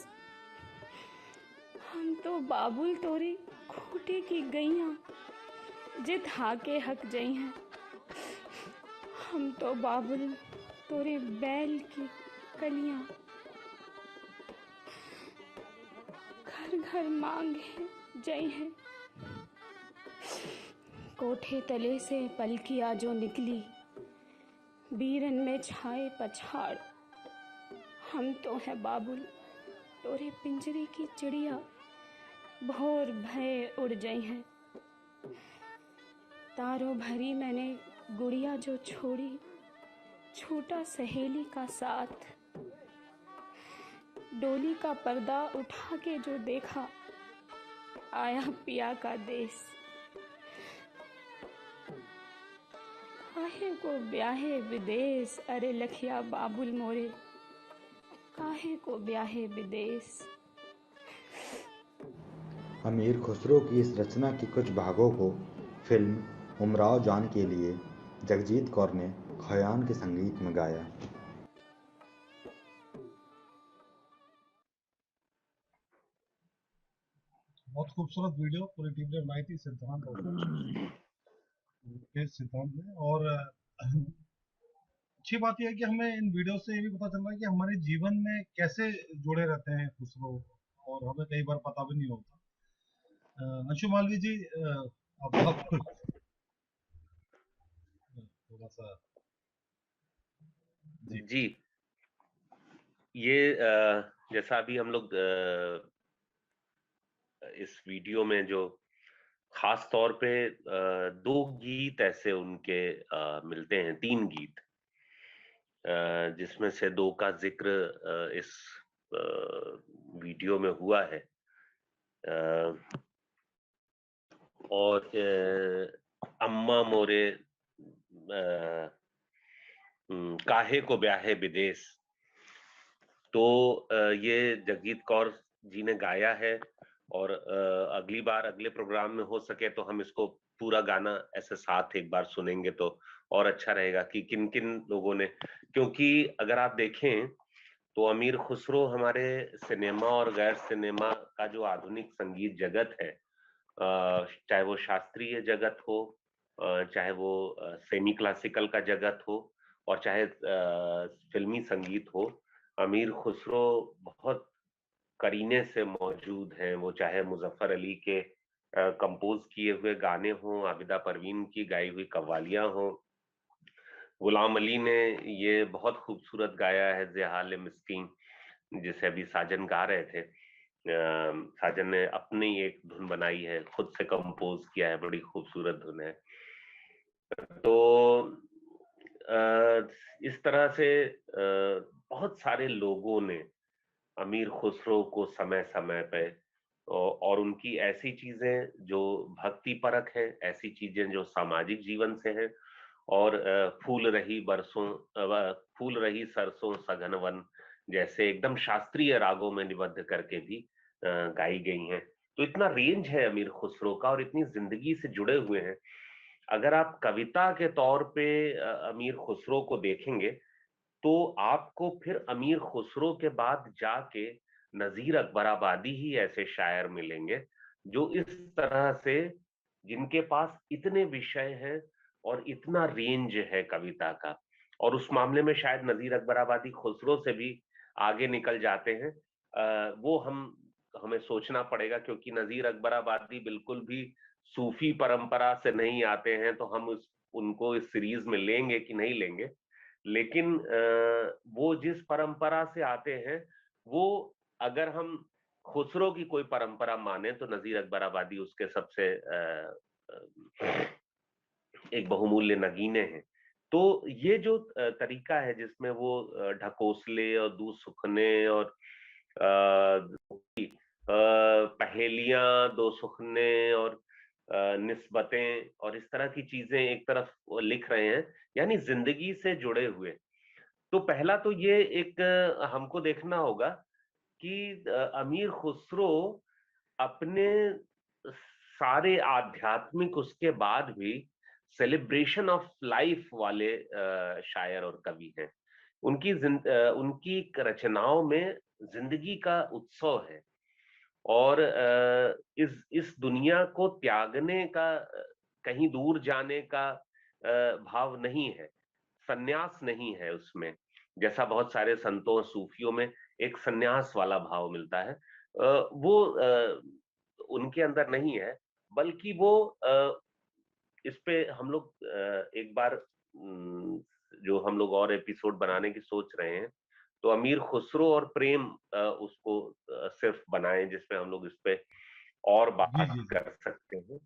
हम तो बाबुल तोरी खूटे की गईया, जित हाके हक जई हैं। हम तो बाबुल तोरे बैल की कलियां, घर घर मांगे जई हैं। कोठे तले से पलकिया जो निकली, बीरन में छाए पछाड़। हम तो है बाबुल तोरे पिंजरे की चिड़िया, भोर भय उड़ जई हैं। तारों भरी मैंने गुड़िया जो छोड़ी छूटा सहेली का साथ, डोली का पर्दा उठा के जो देखा आया पिया का देश। काहे को ब्याहे विदेश, अरे लखिया बाबुल मोरे, काहे को ब्याहे विदेश। अमीर खुसरो की इस रचना के कुछ भागों को फिल्म उमराव जान के लिए जगजीत कौर ने खयान के संगीत में गाया। बहुत खूबसूरत वीडियो पूरी टीम ने बनाई थी। सिद्धांत के सिद्धांत ने, और अच्छी बात यह है कि हमें इन वीडियो से ये भी पता चल रहा है कि हमारे जीवन में कैसे जुड़े रहते हैं खुसरो, और हमें कई बार पता भी नहीं होता। अंशु मालवी जी, आप थोड़ा सा जी, ये जैसा अभी हम लोग इस वीडियो में जो खास तौर पे 2 गीत ऐसे उनके मिलते हैं, 3 गीत, जिसमें से 2 का जिक्र इस वीडियो में हुआ है। और अम्मा मोरे काहे को ब्याहे विदेश, तो ये जगजीत कौर जी ने गाया है। और अगली बार अगले प्रोग्राम में हो सके तो हम इसको पूरा गाना ऐसे साथ एक बार सुनेंगे तो और अच्छा रहेगा कि किन किन लोगों ने, क्योंकि अगर आप देखें तो अमीर खुसरो हमारे सिनेमा और गैर सिनेमा का जो आधुनिक संगीत जगत है, चाहे वो शास्त्रीय जगत हो, चाहे वो सेमी क्लासिकल का जगत हो, और चाहे फिल्मी संगीत हो, अमीर खुसरो बहुत करीने से मौजूद हैं। वो चाहे मुजफ्फर अली के कंपोज किए हुए गाने हों, आबिदा परवीन की गाई हुई कव्वालियां हों, गुलाम अली ने ये बहुत खूबसूरत गाया है ज़ेहाल मिस्कीन, जिसे अभी साजन गा रहे थे। साजन ने अपनी एक धुन बनाई है, खुद से कंपोज किया है, बड़ी खूबसूरत धुन है। तो इस तरह से बहुत सारे लोगों ने अमीर खुसरो को समय समय पे और उनकी ऐसी चीजें जो भक्ति परक है, ऐसी चीजें जो सामाजिक जीवन से हैं, और फूल रही सरसों सघन वन जैसे एकदम शास्त्रीय रागों में निबद्ध करके भी गाई गई हैं। तो इतना रेंज है अमीर खुसरो का और इतनी जिंदगी से जुड़े हुए हैं। अगर आप कविता के तौर पे अमीर खुसरो को देखेंगे तो आपको फिर अमीर खुसरो के बाद जाके नजीर अकबराबादी ही ऐसे शायर मिलेंगे जो इस तरह से, जिनके पास इतने विषय हैं और इतना रेंज है कविता का, और उस मामले में शायद नजीर अकबराबादी खुसरो से भी आगे निकल जाते हैं। वो हमें सोचना पड़ेगा, क्योंकि नजीर अकबराबादी बिल्कुल भी सूफी परंपरा से नहीं आते हैं, तो हम उनको इस सीरीज में लेंगे कि नहीं लेंगे। लेकिन वो जिस परंपरा से आते हैं, वो अगर हम खुसरो की कोई परंपरा माने तो नजीर अकबराबादी उसके सबसे एक बहुमूल्य नगीने हैं। तो ये जो तरीका है जिसमें वो ढकोसले और दूध सुखने और पहेलियां, दो सुखने और निस्बतें और इस तरह की चीजें एक तरफ वो लिख रहे हैं, यानी जिंदगी से जुड़े हुए। तो पहला तो ये एक हमको देखना होगा कि अमीर खुसरो अपने सारे आध्यात्मिक उसके बाद भी सेलिब्रेशन ऑफ लाइफ वाले शायर और कवि हैं। उनकी रचनाओं में जिंदगी का उत्सव है, और इस दुनिया को त्यागने का, कहीं दूर जाने का भाव नहीं है, सन्यास नहीं है उसमें, जैसा बहुत सारे संतों सूफियों में एक सन्यास वाला भाव मिलता है। वो उनके अंदर नहीं है, बल्कि वो इस पे हम लोग एक बार जो हम लोग और एपिसोड बनाने की सोच रहे हैं, तो अमीर खुसरो और प्रेम उसको सिर्फ बनाएं, जिसमें हम लोग इस पे और बात कर सकते हैं।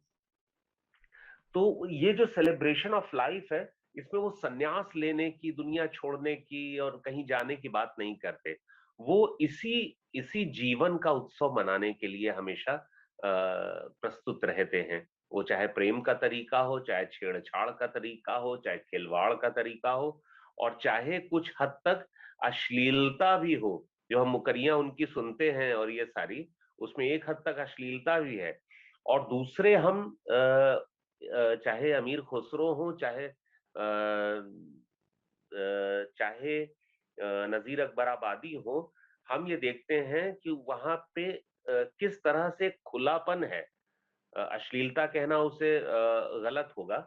तो ये जो सेलिब्रेशन ऑफ लाइफ है, इसमें वो संन्यास लेने की, दुनिया छोड़ने की और कहीं जाने की बात नहीं करते। वो इसी जीवन का उत्सव मनाने के लिए हमेशा प्रस्तुत रहते हैं। वो चाहे प्रेम का तरीका हो, चाहे छेड़छाड़ का तरीका हो, चाहे खिलवाड़ का तरीका हो, और चाहे कुछ हद तक अश्लीलता भी हो। जो हम मुकरियां उनकी सुनते हैं और ये सारी, उसमें एक हद तक अश्लीलता भी है। और दूसरे हम चाहे अमीर खुसरो हो, चाहे नजीर अकबर आबादी हो, हम ये देखते हैं कि वहां पे किस तरह से खुलापन है। अश्लीलता कहना उसे गलत होगा।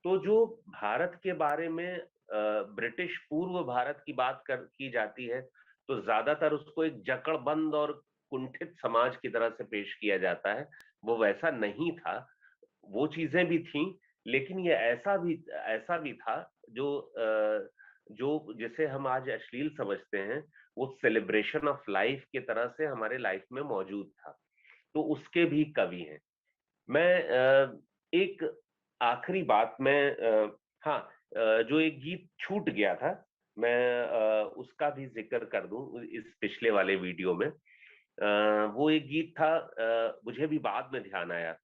तो जो भारत के बारे में ब्रिटिश पूर्व भारत की बात की जाती है, तो ज्यादातर उसको एक जकड़बंद और कुंठित समाज की तरह से पेश किया जाता है। वो वैसा नहीं था, वो चीजें भी थीं, लेकिन ये ऐसा भी था जो जिसे हम आज अश्लील समझते हैं, वो सेलिब्रेशन ऑफ लाइफ की तरह से हमारे लाइफ में मौजूद था। तो उसके भी कवि हैं। मैं एक आखिरी बात जो एक गीत छूट गया था, मैं उसका भी जिक्र कर दूं इस पिछले वाले वीडियो में। वो एक गीत था, मुझे भी बाद में ध्यान आया,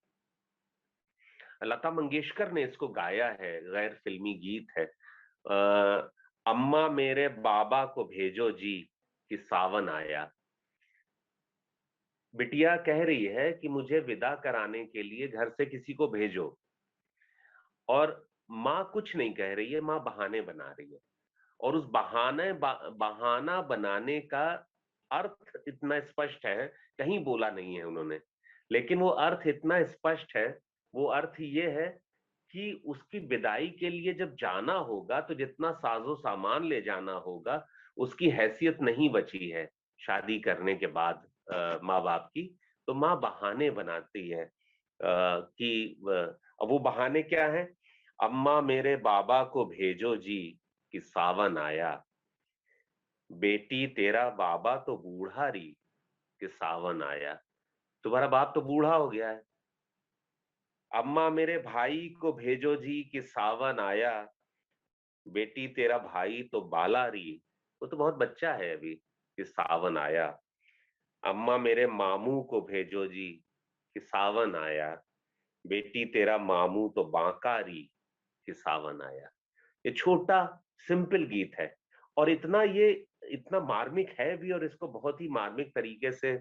लता मंगेशकर ने इसको गाया है, गैर फिल्मी गीत है। अम्मा मेरे बाबा को भेजो जी कि सावन आया। बिटिया कह रही है कि मुझे विदा कराने के लिए घर से किसी को भेजो, और माँ कुछ नहीं कह रही है, माँ बहाने बना रही है। और उस बहाना बनाने का अर्थ इतना स्पष्ट है, कहीं बोला नहीं है उन्होंने, लेकिन वो अर्थ इतना स्पष्ट है। वो अर्थ ये है कि उसकी विदाई के लिए जब जाना होगा, तो जितना साजो सामान ले जाना होगा, उसकी हैसियत नहीं बची है शादी करने के बाद माँ बाप की। तो माँ बहाने बनाती है कि वो बहाने क्या है? अम्मा मेरे बाबा को भेजो जी कि सावन आया, बेटी तेरा बाबा तो बूढ़ा री कि सावन आया। तुम्हारा बाप तो बूढ़ा हो गया है। अम्मा मेरे भाई को भेजो जी कि सावन आया, बेटी तेरा भाई तो बाला री, वो तो बहुत बच्चा है अभी, कि सावन आया। अम्मा मेरे मामू को भेजो जी कि सावन आया, बेटी तेरा मामू तो बांका री कि सावन आया। ये छोटा सिंपल गीत है, और इतना मार्मिक है भी, और इसको बहुत ही मार्मिक तरीके से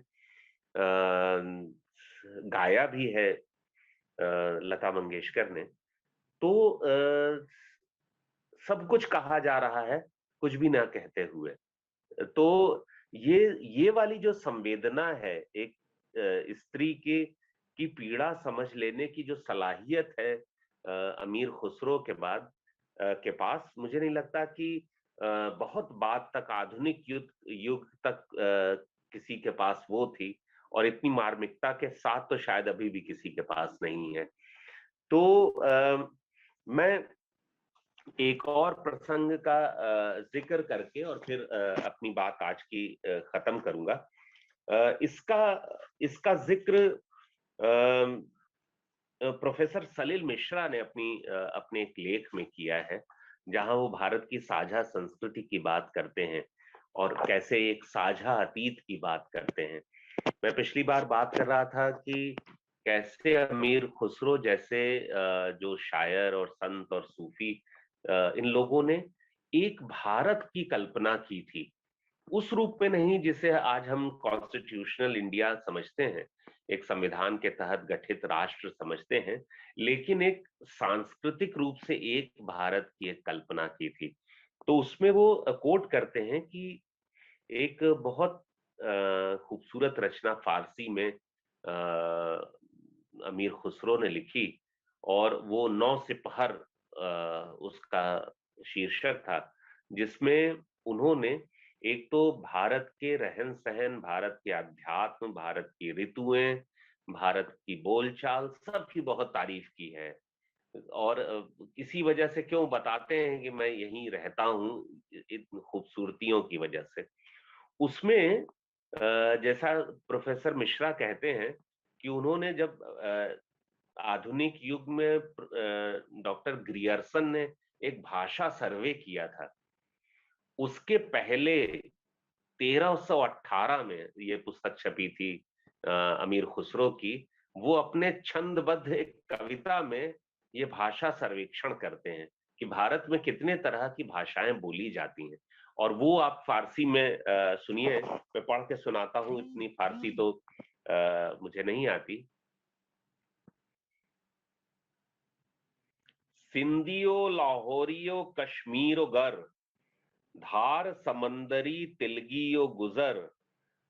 गाया भी है लता मंगेशकर ने। तो सब कुछ कहा जा रहा है कुछ भी ना कहते हुए। तो ये वाली जो संवेदना है, एक स्त्री की पीड़ा समझ लेने की जो सलाहियत है अमीर खुसरो के बाद के पास, मुझे नहीं लगता कि बहुत बाद तक, आधुनिक युग तक किसी के पास वो थी, और इतनी मार्मिकता के साथ तो शायद अभी भी किसी के पास नहीं है। तो मैं एक और प्रसंग का जिक्र करके और फिर अपनी बात आज की खत्म करूंगा। इसका जिक्र प्रोफेसर सलील मिश्रा ने अपने एक लेख में किया है, जहां वो भारत की साझा संस्कृति की बात करते हैं और कैसे एक साझा अतीत की बात करते हैं। मैं पिछली बार बात कर रहा था कि कैसे अमीर खुसरो जैसे जो शायर और संत और सूफी, इन लोगों ने एक भारत की कल्पना की थी, उस रूप में नहीं जिसे आज हम कॉन्स्टिट्यूशनल इंडिया समझते हैं, एक संविधान के तहत गठित राष्ट्र समझते हैं, लेकिन एक सांस्कृतिक रूप से एक भारत की एक कल्पना की थी। तो उसमें वो कोट करते हैं कि एक बहुत खूबसूरत रचना फारसी में अमीर खुसरो ने लिखी, और वो 9 सिपहर उसका शीर्षक था, जिसमें उन्होंने एक तो भारत के रहन सहन, भारत के अध्यात्म, भारत की ऋतुएं, भारत की बोलचाल, सबकी बहुत तारीफ की है। और इसी वजह से क्यों बताते हैं कि मैं यहीं रहता हूँ, इन खूबसूरतियों की वजह से। उसमें जैसा प्रोफेसर मिश्रा कहते हैं कि उन्होंने जब आधुनिक युग में डॉक्टर ग्रियर्सन ने एक भाषा सर्वे किया था। उसके पहले 1318 में ये पुस्तक छपी थी अमीर खुसरो की। वो अपने छंदबद्ध एक कविता में ये भाषा सर्वेक्षण करते हैं कि भारत में कितने तरह की भाषाएं बोली जाती हैं। और वो आप फारसी में सुनिए, मैं पढ़ के सुनाता हूँ, इतनी फारसी तो मुझे नहीं आती। सिंधियो लाहौरियो कश्मीरो गर, धार समंदरी तिलगियो गुजर,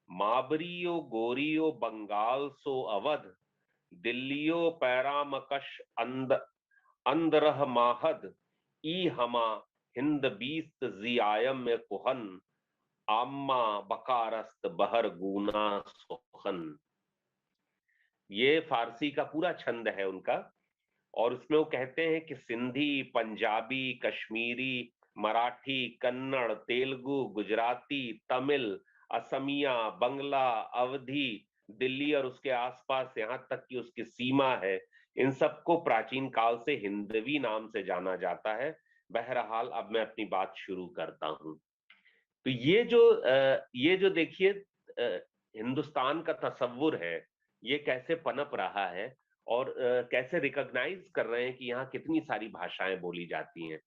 माबरियो गोरियो बंगाल सो अवध, दिल्लियो पैरामकश अंदरह माहद, ई हमा हिंद बीस्त जियायम में कुहन, आम्मा बकारस्त बहर गुना सुखन। ये फारसी का पूरा छंद है उनका। और उसमें वो कहते हैं कि सिंधी, पंजाबी, कश्मीरी, मराठी, कन्नड़, तेलुगु, गुजराती, तमिल, असमिया, बंगला, अवधी, दिल्ली और उसके आसपास यहाँ तक कि उसकी सीमा है, इन सबको प्राचीन काल से हिंदवी नाम से जाना जाता है। बहरहाल अब मैं अपनी बात शुरू करता हूं। तो ये जो देखिए हिंदुस्तान का तस्वुर है, ये कैसे पनप रहा है और कैसे रिकॉग्नाइज कर रहे हैं कि यहाँ कितनी सारी भाषाएं बोली जाती हैं।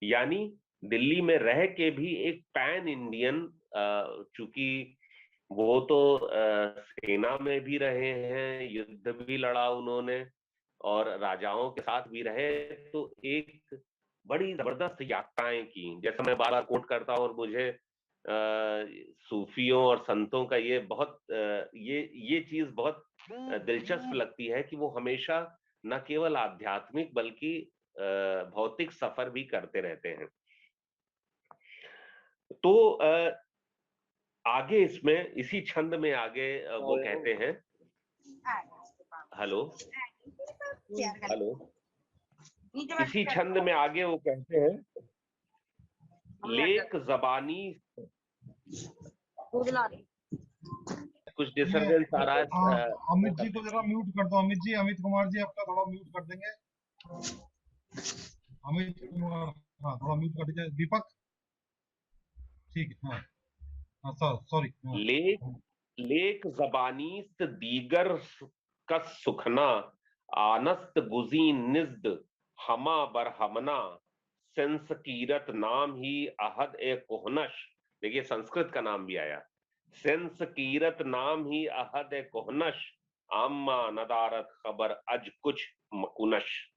यानी दिल्ली में रह के भी एक पैन इंडियन, चूंकि वो तो सेना में भी रहे हैं, युद्ध भी लड़ा उन्होंने और राजाओं के साथ भी रहे, तो एक बड़ी जबरदस्त यात्राएं की। जैसा मैं बार बार कोट करता हूँ और मुझे सूफियों और संतों का ये बहुत ये चीज बहुत दिलचस्प लगती है कि वो हमेशा न केवल आध्यात्मिक बल्कि भौतिक सफर भी करते रहते हैं। तो आगे इसमें इसी छंद में आगे वो कहते हैं, हेलो हेलो, इसी छंद में आगे वो कहते हैं, लेक जबानी कुछ डिस्टर्बेंस आ रहा है। अमित जी को जरा म्यूट कर दो। अमित जी, अमित कुमार जी आपका थोड़ा म्यूट कर देंगे। अमित कुमार, हाँ थोड़ा म्यूट कर दीजिए। दीपक, ठीक है, हाँ सॉरी। लेक जबानीस्त दीगर कस सुखना, आनस्त गुजी निज्द हमा बरहमना, संस्कीरत नाम ही अहद ए कोहनश। देखिए संस्कृत का नाम भी आया, संस्कीरत नाम ही अहद ए कोहनश, आम्मा नदारत खबर अज कुछ मकुनश।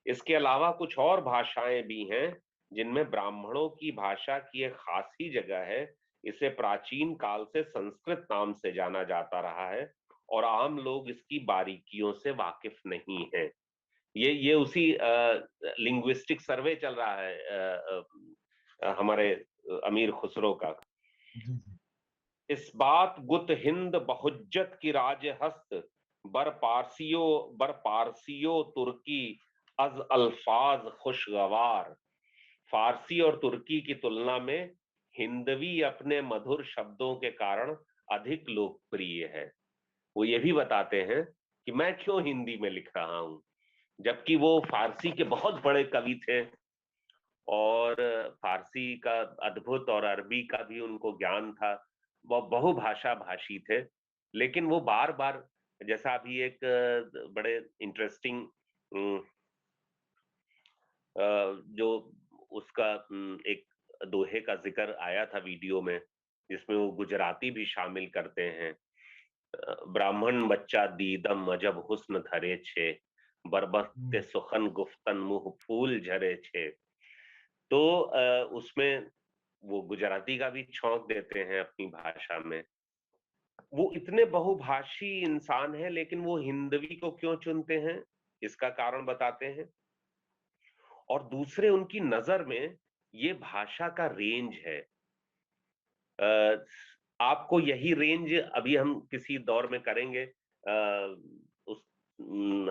इसके अलावा कुछ और भाषाएं भी हैं जिनमें ब्राह्मणों की भाषा की एक खास ही जगह है। इसे प्राचीन काल से संस्कृत नाम से जाना जाता रहा है और आम लोग इसकी बारीकियों से वाकिफ नहीं है। ये उसी लिंग्विस्टिक सर्वे चल रहा है हमारे अमीर खुसरो का। इस बात गुत हिंद बहुज्जत की राज हस्त, बर पारसियो तुर्की अज अल्फाज खुशगवार। फारसी और तुर्की की तुलना में हिंदवी अपने मधुर शब्दों के कारण अधिक लोकप्रिय है। वो ये भी बताते हैं कि मैं क्यों हिंदी में लिख रहा हूं, जबकि वो फारसी के बहुत बड़े कवि थे और फारसी का अद्भुत और अरबी का भी उनको ज्ञान था। वो बहुभाषा भाषी थे, लेकिन वो बार बार, जैसा अभी एक बड़े इंटरेस्टिंग जो उसका एक दोहे का जिक्र आया था वीडियो में, जिसमें वो गुजराती भी शामिल करते हैं। ब्राह्मण बच्चा दीदम अजब हुस्न धरे छे, बरबते सुखन गुफ्तन मुंह फूल झरे छे। तो उसमें वो गुजराती का भी छौंक देते हैं अपनी भाषा में। वो इतने बहुभाषी इंसान हैं, लेकिन वो हिंदवी को क्यों चुनते हैं, इसका कारण बताते हैं। और दूसरे, उनकी नजर में ये भाषा का रेंज है। आपको यही रेंज अभी हम किसी दौर में करेंगे। उस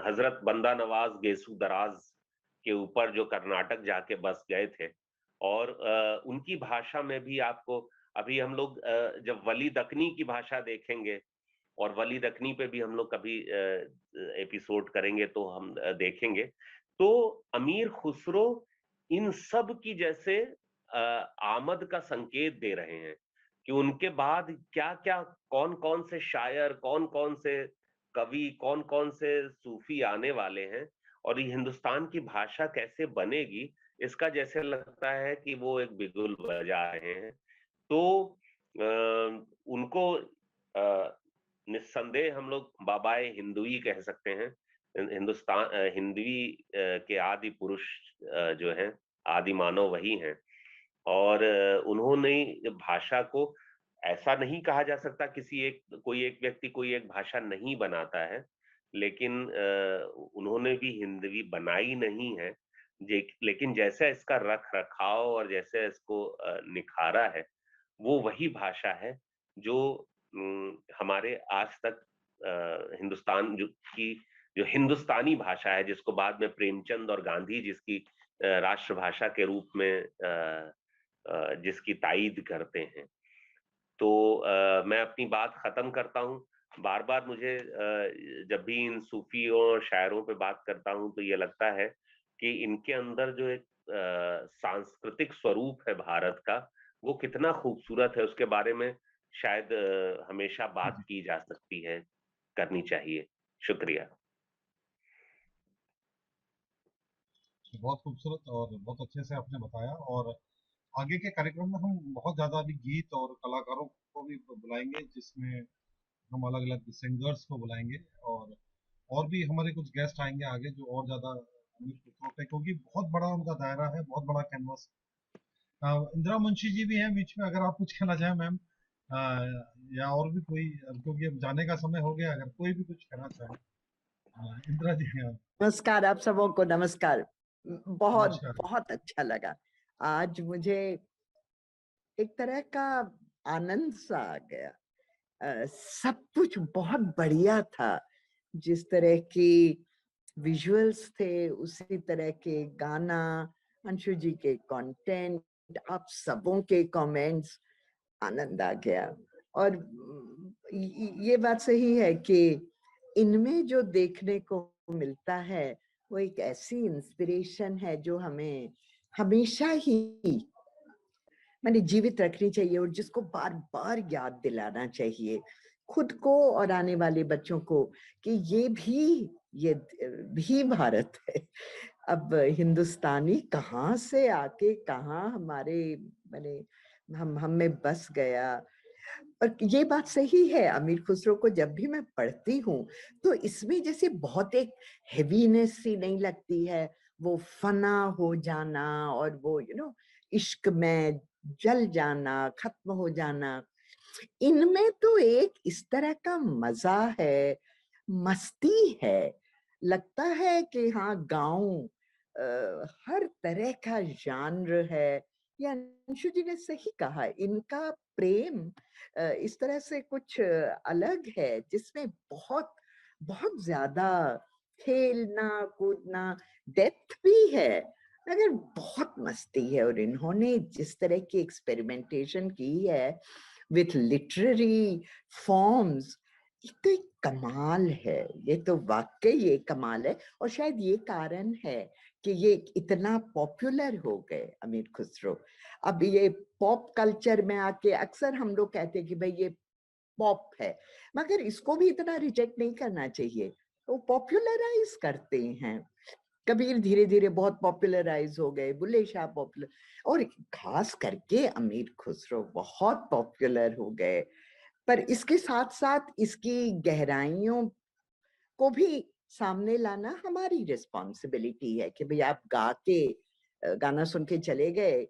हजरत बंदा नवाज गेसू दराज के ऊपर जो कर्नाटक जाके बस गए थे, और उनकी भाषा में भी आपको, अभी हम लोग जब वली दक्कनी की भाषा देखेंगे और वली रखनी पे भी हम लोग कभी एपिसोड करेंगे तो हम देखेंगे। तो अमीर खुसरो इन सब की जैसे आमद का संकेत दे रहे हैं कि उनके बाद क्या क्या, कौन कौन से शायर, कौन कौन से कवि, कौन कौन से सूफी आने वाले हैं और ये हिंदुस्तान की भाषा कैसे बनेगी, इसका जैसे लगता है कि वो एक बिगुल बजा रहे हैं। तो उनको निस्संदेह हम लोग बाबाए हिंदुई कह सकते हैं। हिंदुस्तान हिंदवी के आदि पुरुष जो हैं, आदि मानव वही हैं। और उन्होंने भाषा को, ऐसा नहीं कहा जा सकता कोई एक व्यक्ति कोई एक भाषा नहीं बनाता है, लेकिन उन्होंने भी हिंदवी बनाई नहीं है, लेकिन जैसा इसका रख रखाव और जैसे इसको निखारा है, वो वही भाषा है जो हमारे आज तक हिंदुस्तान जो हिंदुस्तानी भाषा है, जिसको बाद में प्रेमचंद और गांधी जिसकी राष्ट्रभाषा के रूप में जिसकी तायीद करते हैं। तो मैं अपनी बात खत्म करता हूँ। बार बार मुझे जब भी इन सूफियों और शायरों पे बात करता हूँ तो ये लगता है कि इनके अंदर जो एक सांस्कृतिक स्वरूप है भारत का, वो कितना खूबसूरत है, उसके बारे में शायद हमेशा बात की जा सकती है, करनी चाहिए। शुक्रिया। बहुत खूबसूरत और बहुत अच्छे से आपने बताया। और आगे के कार्यक्रम में हम बहुत ज्यादा अभी गीत और कलाकारों को भी बुलाएंगे, जिसमें हम अलग अलग सिंगर्स को बुलाएंगे और भी हमारे कुछ गेस्ट आएंगे आगे जो और ज्यादा अमीर खुसरो पे, क्योंकि बहुत बड़ा उनका दायरा है, बहुत बड़ा कैनवस। इंदिरा मुंशी जी भी हैं बीच में, अगर आप कुछ कहना चाहें मैम, या और भी कोई, क्योंकि अब जाने का समय हो गया, अगर कोई भी कुछ कहना चाहे। इंदिरा जी हैं। नमस्कार आप सबों को, नमस्कार। बहुत नमस्कार। बहुत अच्छा लगा आज, मुझे एक तरह का आनंद सा आ गया। सब कुछ बहुत बढ़िया था, जिस तरह की विजुअल्स थे, उसी तरह के गाना, अंशु जी के कंटेंट, आप सबों के कमेंट्स, आनंद आ गया। और ये बात सही है कि इनमें जो देखने को मिलता है वो एक ऐसी इंस्पिरेशन है जो हमें हमेशा ही मैंने जीवित रखनी चाहिए और जिसको बार बार याद दिलाना चाहिए खुद को और आने वाले बच्चों को कि ये भी भारत है। अब हिंदुस्तानी कहाँ से आके कहाँ हमारे मैंने हम में बस गया। और ये बात सही है, अमीर खुसरो को जब भी मैं पढ़ती हूँ तो इसमें जैसे बहुत एक हेवीनेस सी नहीं लगती है, वो फना हो जाना और वो इश्क में जल जाना, खत्म हो जाना, इनमें तो एक इस तरह का मजा है, मस्ती है। लगता है कि हाँ गाँव हर तरह का जानर है। या अंशु जी ने सही कहा, इनका प्रेम इस तरह से कुछ अलग है जिसमें बहुत बहुत ज्यादा खेलना कूदना, डेप्थ भी है, मगर बहुत मस्ती है। और इन्होंने जिस तरह की एक्सपेरिमेंटेशन की है विथ लिटरेरी फॉर्म्स, ये तो एक कमाल है, ये तो वाकई ये कमाल है। और शायद ये कारण है कि ये इतना पॉपुलर हो गए अमीर खुसरो। अब ये पॉप कल्चर में आके अक्सर हम लोग कहते हैं कि भाई ये पॉप है, मगर इसको भी इतना रिजेक्ट नहीं करना चाहिए, वो पॉपुलराइज करते हैं। कबीर धीरे धीरे बहुत पॉपुलराइज हो गए, बुल्ले शाह पॉपुलर, और खास करके अमीर खुसरो बहुत पॉपुलर हो गए। पर इसके साथ साथ इसकी गहराइयों को भी सामने लाना हमारी रिस्पॉन्सिबिलिटी है कि भाई आप गा के गाना सुन के चले गए,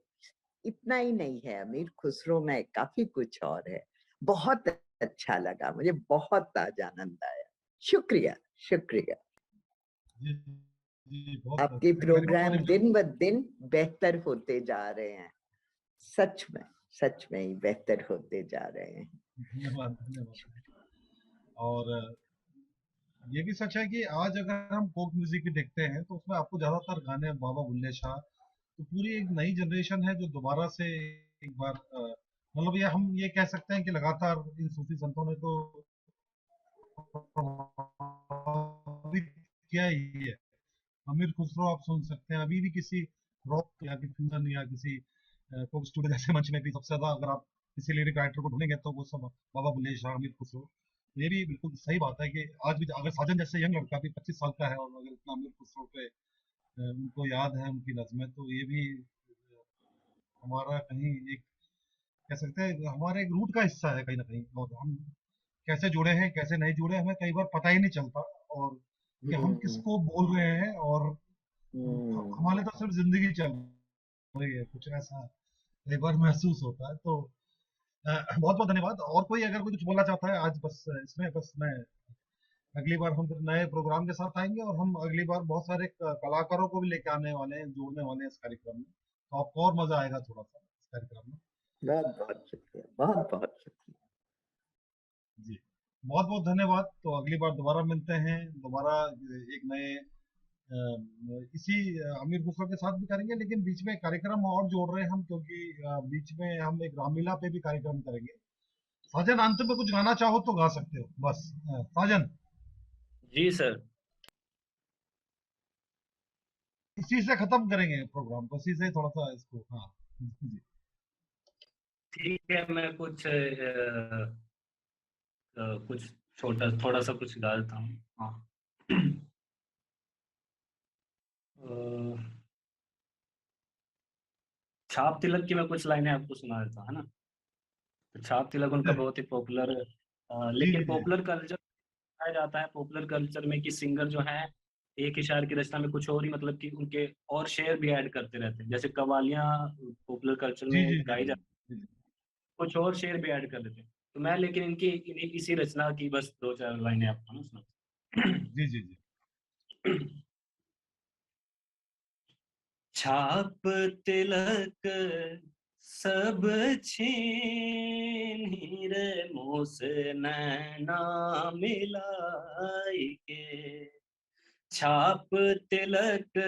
इतना ही नहीं है, अमीर खुसरो में काफी कुछ और है। बहुत अच्छा लगा मुझे, बहुत आज आनंद आया। शुक्रिया शुक्रिया। आपके प्रोग्राम दिन ब दिन बेहतर होते जा रहे हैं, सच में ही बेहतर होते जा रहे हैं। धन्यवाद धन्यवाद। और ये भी सच है कि आज अगर हम फोक म्यूजिक भी देखते हैं तो उसमें आपको ज्यादातर गाने बाबा बुल्ले शाह, तो पूरी एक नई जनरेशन है जो दोबारा से एक बार मतलब ये हम ये कह सकते हैं कि लगातार इन सूफी संतों ने तो प्रभावित किया ही है। अमीर खुसरो आप सुन सकते हैं अभी भी किसी रॉक या किसी फ्यूजन या किसी कोक स्टूडियो जैसे मंच में भी सबसे ज्यादा अगर आप किसी लिरिक राइटर को ढूंढेंगे तो वो सब बाबा बुल्ले शाह, अमीर खुसरो। ये भी बिल्कुल सही बात है कि आज भी अगर साजन जैसे यंग लड़का भी 25 साल का है और अगर इतना अमीर खुसरो पे उनको याद है उनकी नज़में, तो ये भी हमारा कहीं एक कह सकते हैं हमारे एक रूट का हिस्सा है कहीं ना कहीं। और हम कैसे जुड़े हैं कैसे नहीं जुड़े हमें कई बार पता ही नहीं चलता, और कि हम किसको बोल रहे हैं, और हमारे तो सिर्फ जिंदगी चल रही है, कुछ ऐसा कई बार महसूस होता है। तो बहुत बहुत धन्यवाद। और कोई अगर कोई कुछ बोलना चाहता है आज, बस इसमें बस मैं अगली बार हम फिर नए प्रोग्राम के साथ आएंगे, और हम अगली बार बहुत सारे कलाकारों को भी लेके आने वाले हैं, जोड़ने वाले हैं इस कार्यक्रम में, तो आपको और मजा आएगा थोड़ा सा इस कार्यक्रम में। बहुत बहुत शुक्रिया, बहुत बहुत शुक्रिया जी, बहुत बहुत धन्यवाद। तो अगली बार दोबारा मिलते हैं, दोबारा एक नए इसी अमीर खुसरो के साथ भी करेंगे, लेकिन बीच में कार्यक्रम और जोड़ रहे हैं हम, क्योंकि बीच में हम एक रामलीला पे भी कार्यक्रम करेंगे। साजन, अंत में कुछ गाना चाहो तो गा सकते हो, बस साजन। जी सर। इसी से खत्म करेंगे प्रोग्राम को, इसी से थोड़ा सा इसको। हाँ जी, ठीक है, मैं कुछ छोटा थोड़ा सा कुछ गा देता हूँ। हाँ। छाप तिलक की मैं कुछ लाइनें आपको सुना देता हूँ, है ना। तो छाप तिलक उनका बहुत ही पॉपुलर, लेकिन पॉपुलर कल्चर पाया जाता है पॉपुलर कल्चर में कि सिंगर जो है एक ही शायर की रचना में कुछ और ही मतलब कि उनके और शेर भी ऐड करते रहते हैं। जैसे कवालियां पॉपुलर कल्चर जी में जी गाई जी जाती जी कुछ और शेर भी ऐड कर देते हैं। तो मैं लेकिन इसी रचना की बस 2-4 लाइनें आपको ना सुना। जी जी जी। छाप तिलक सब छीन हीरे मोस नैना मिलाई के। छाप तिलक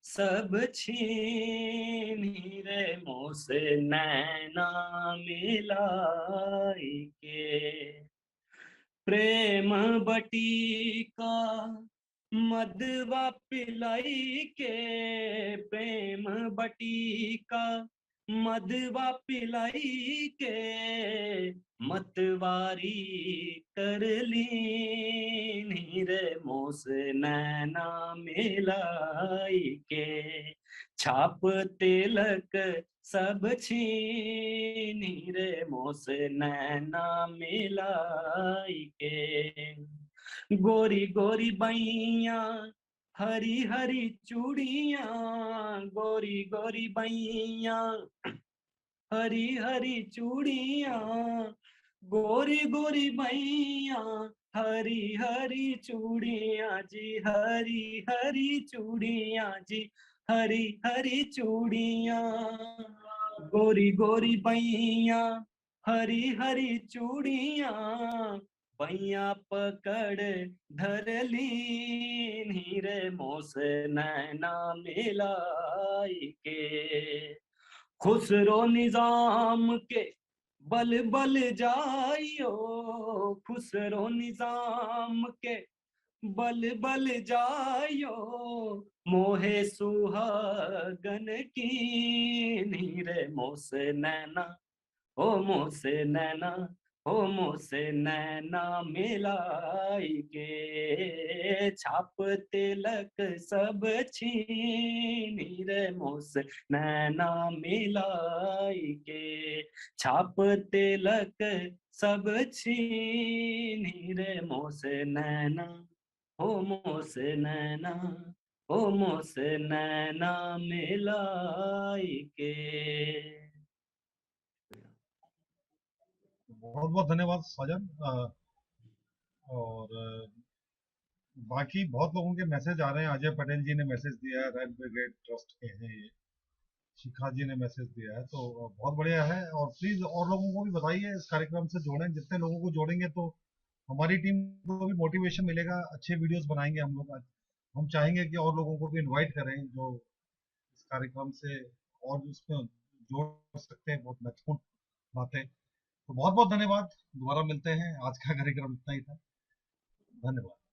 सब छीन हीरे मोस नैना मिलाई के। प्रेम बटीका मदवा पिलाई के। प्रेम बटीका मदवा पिलाई के। मतवारी कर ली नीरे मोस नैना मिलाई के। छाप तिलक सब छीनी रे मोस नैना मिलाई के। गोरी गोरी बैया हरी हरी चूड़ियां। गोरी गोरी बैया हरी हरी चूड़ियां। गोरी गोरी बैया हरी हरी चूड़ियां जी। हरी हरी चूड़ियां जी। हरी हरी चूड़ियां। गोरी गोरी बैया हरी हरी चूड़ियां। बैया पकड़ धर ली नीरे मोस नैना मिलाई के। खुसरो निजाम के बल बल जाइयो। खुसरो निजाम के बल बल जाइयो। मोहे सुहागन की नीरे मोस नैना। ओ मोसे नैना ओ मोसे नैना मिलाई के। छाप तिलक सब छीनी रे मोस नैना मिलाई के। छाप तिलक सब छीनी रे मोस नैना ओ मोस नैना ओ मोस नैना मिलाई के। बहुत बहुत धन्यवाद साजन। और बाकी बहुत लोगों के मैसेज आ रहे हैं। अजय पटेल जी ने मैसेज दिया है, रेड ब्रिगेड ट्रस्ट के हैं ये। शिखा जी ने मैसेज दिया है, तो बहुत बढ़िया है। और प्लीज और लोगों को भी बताइए इस कार्यक्रम से जोड़ें। जितने लोगों को जोड़ेंगे तो हमारी टीम को भी मोटिवेशन मिलेगा, अच्छे वीडियोस बनाएंगे हम लोग। हम चाहेंगे कि और लोगों को भी इनवाइट करें जो इस कार्यक्रम से और उसमें जोड़ सकते हैं, बहुत महत्वपूर्ण बातें। तो बहुत बहुत धन्यवाद, दोबारा मिलते हैं। आज का कार्यक्रम इतना ही था। धन्यवाद।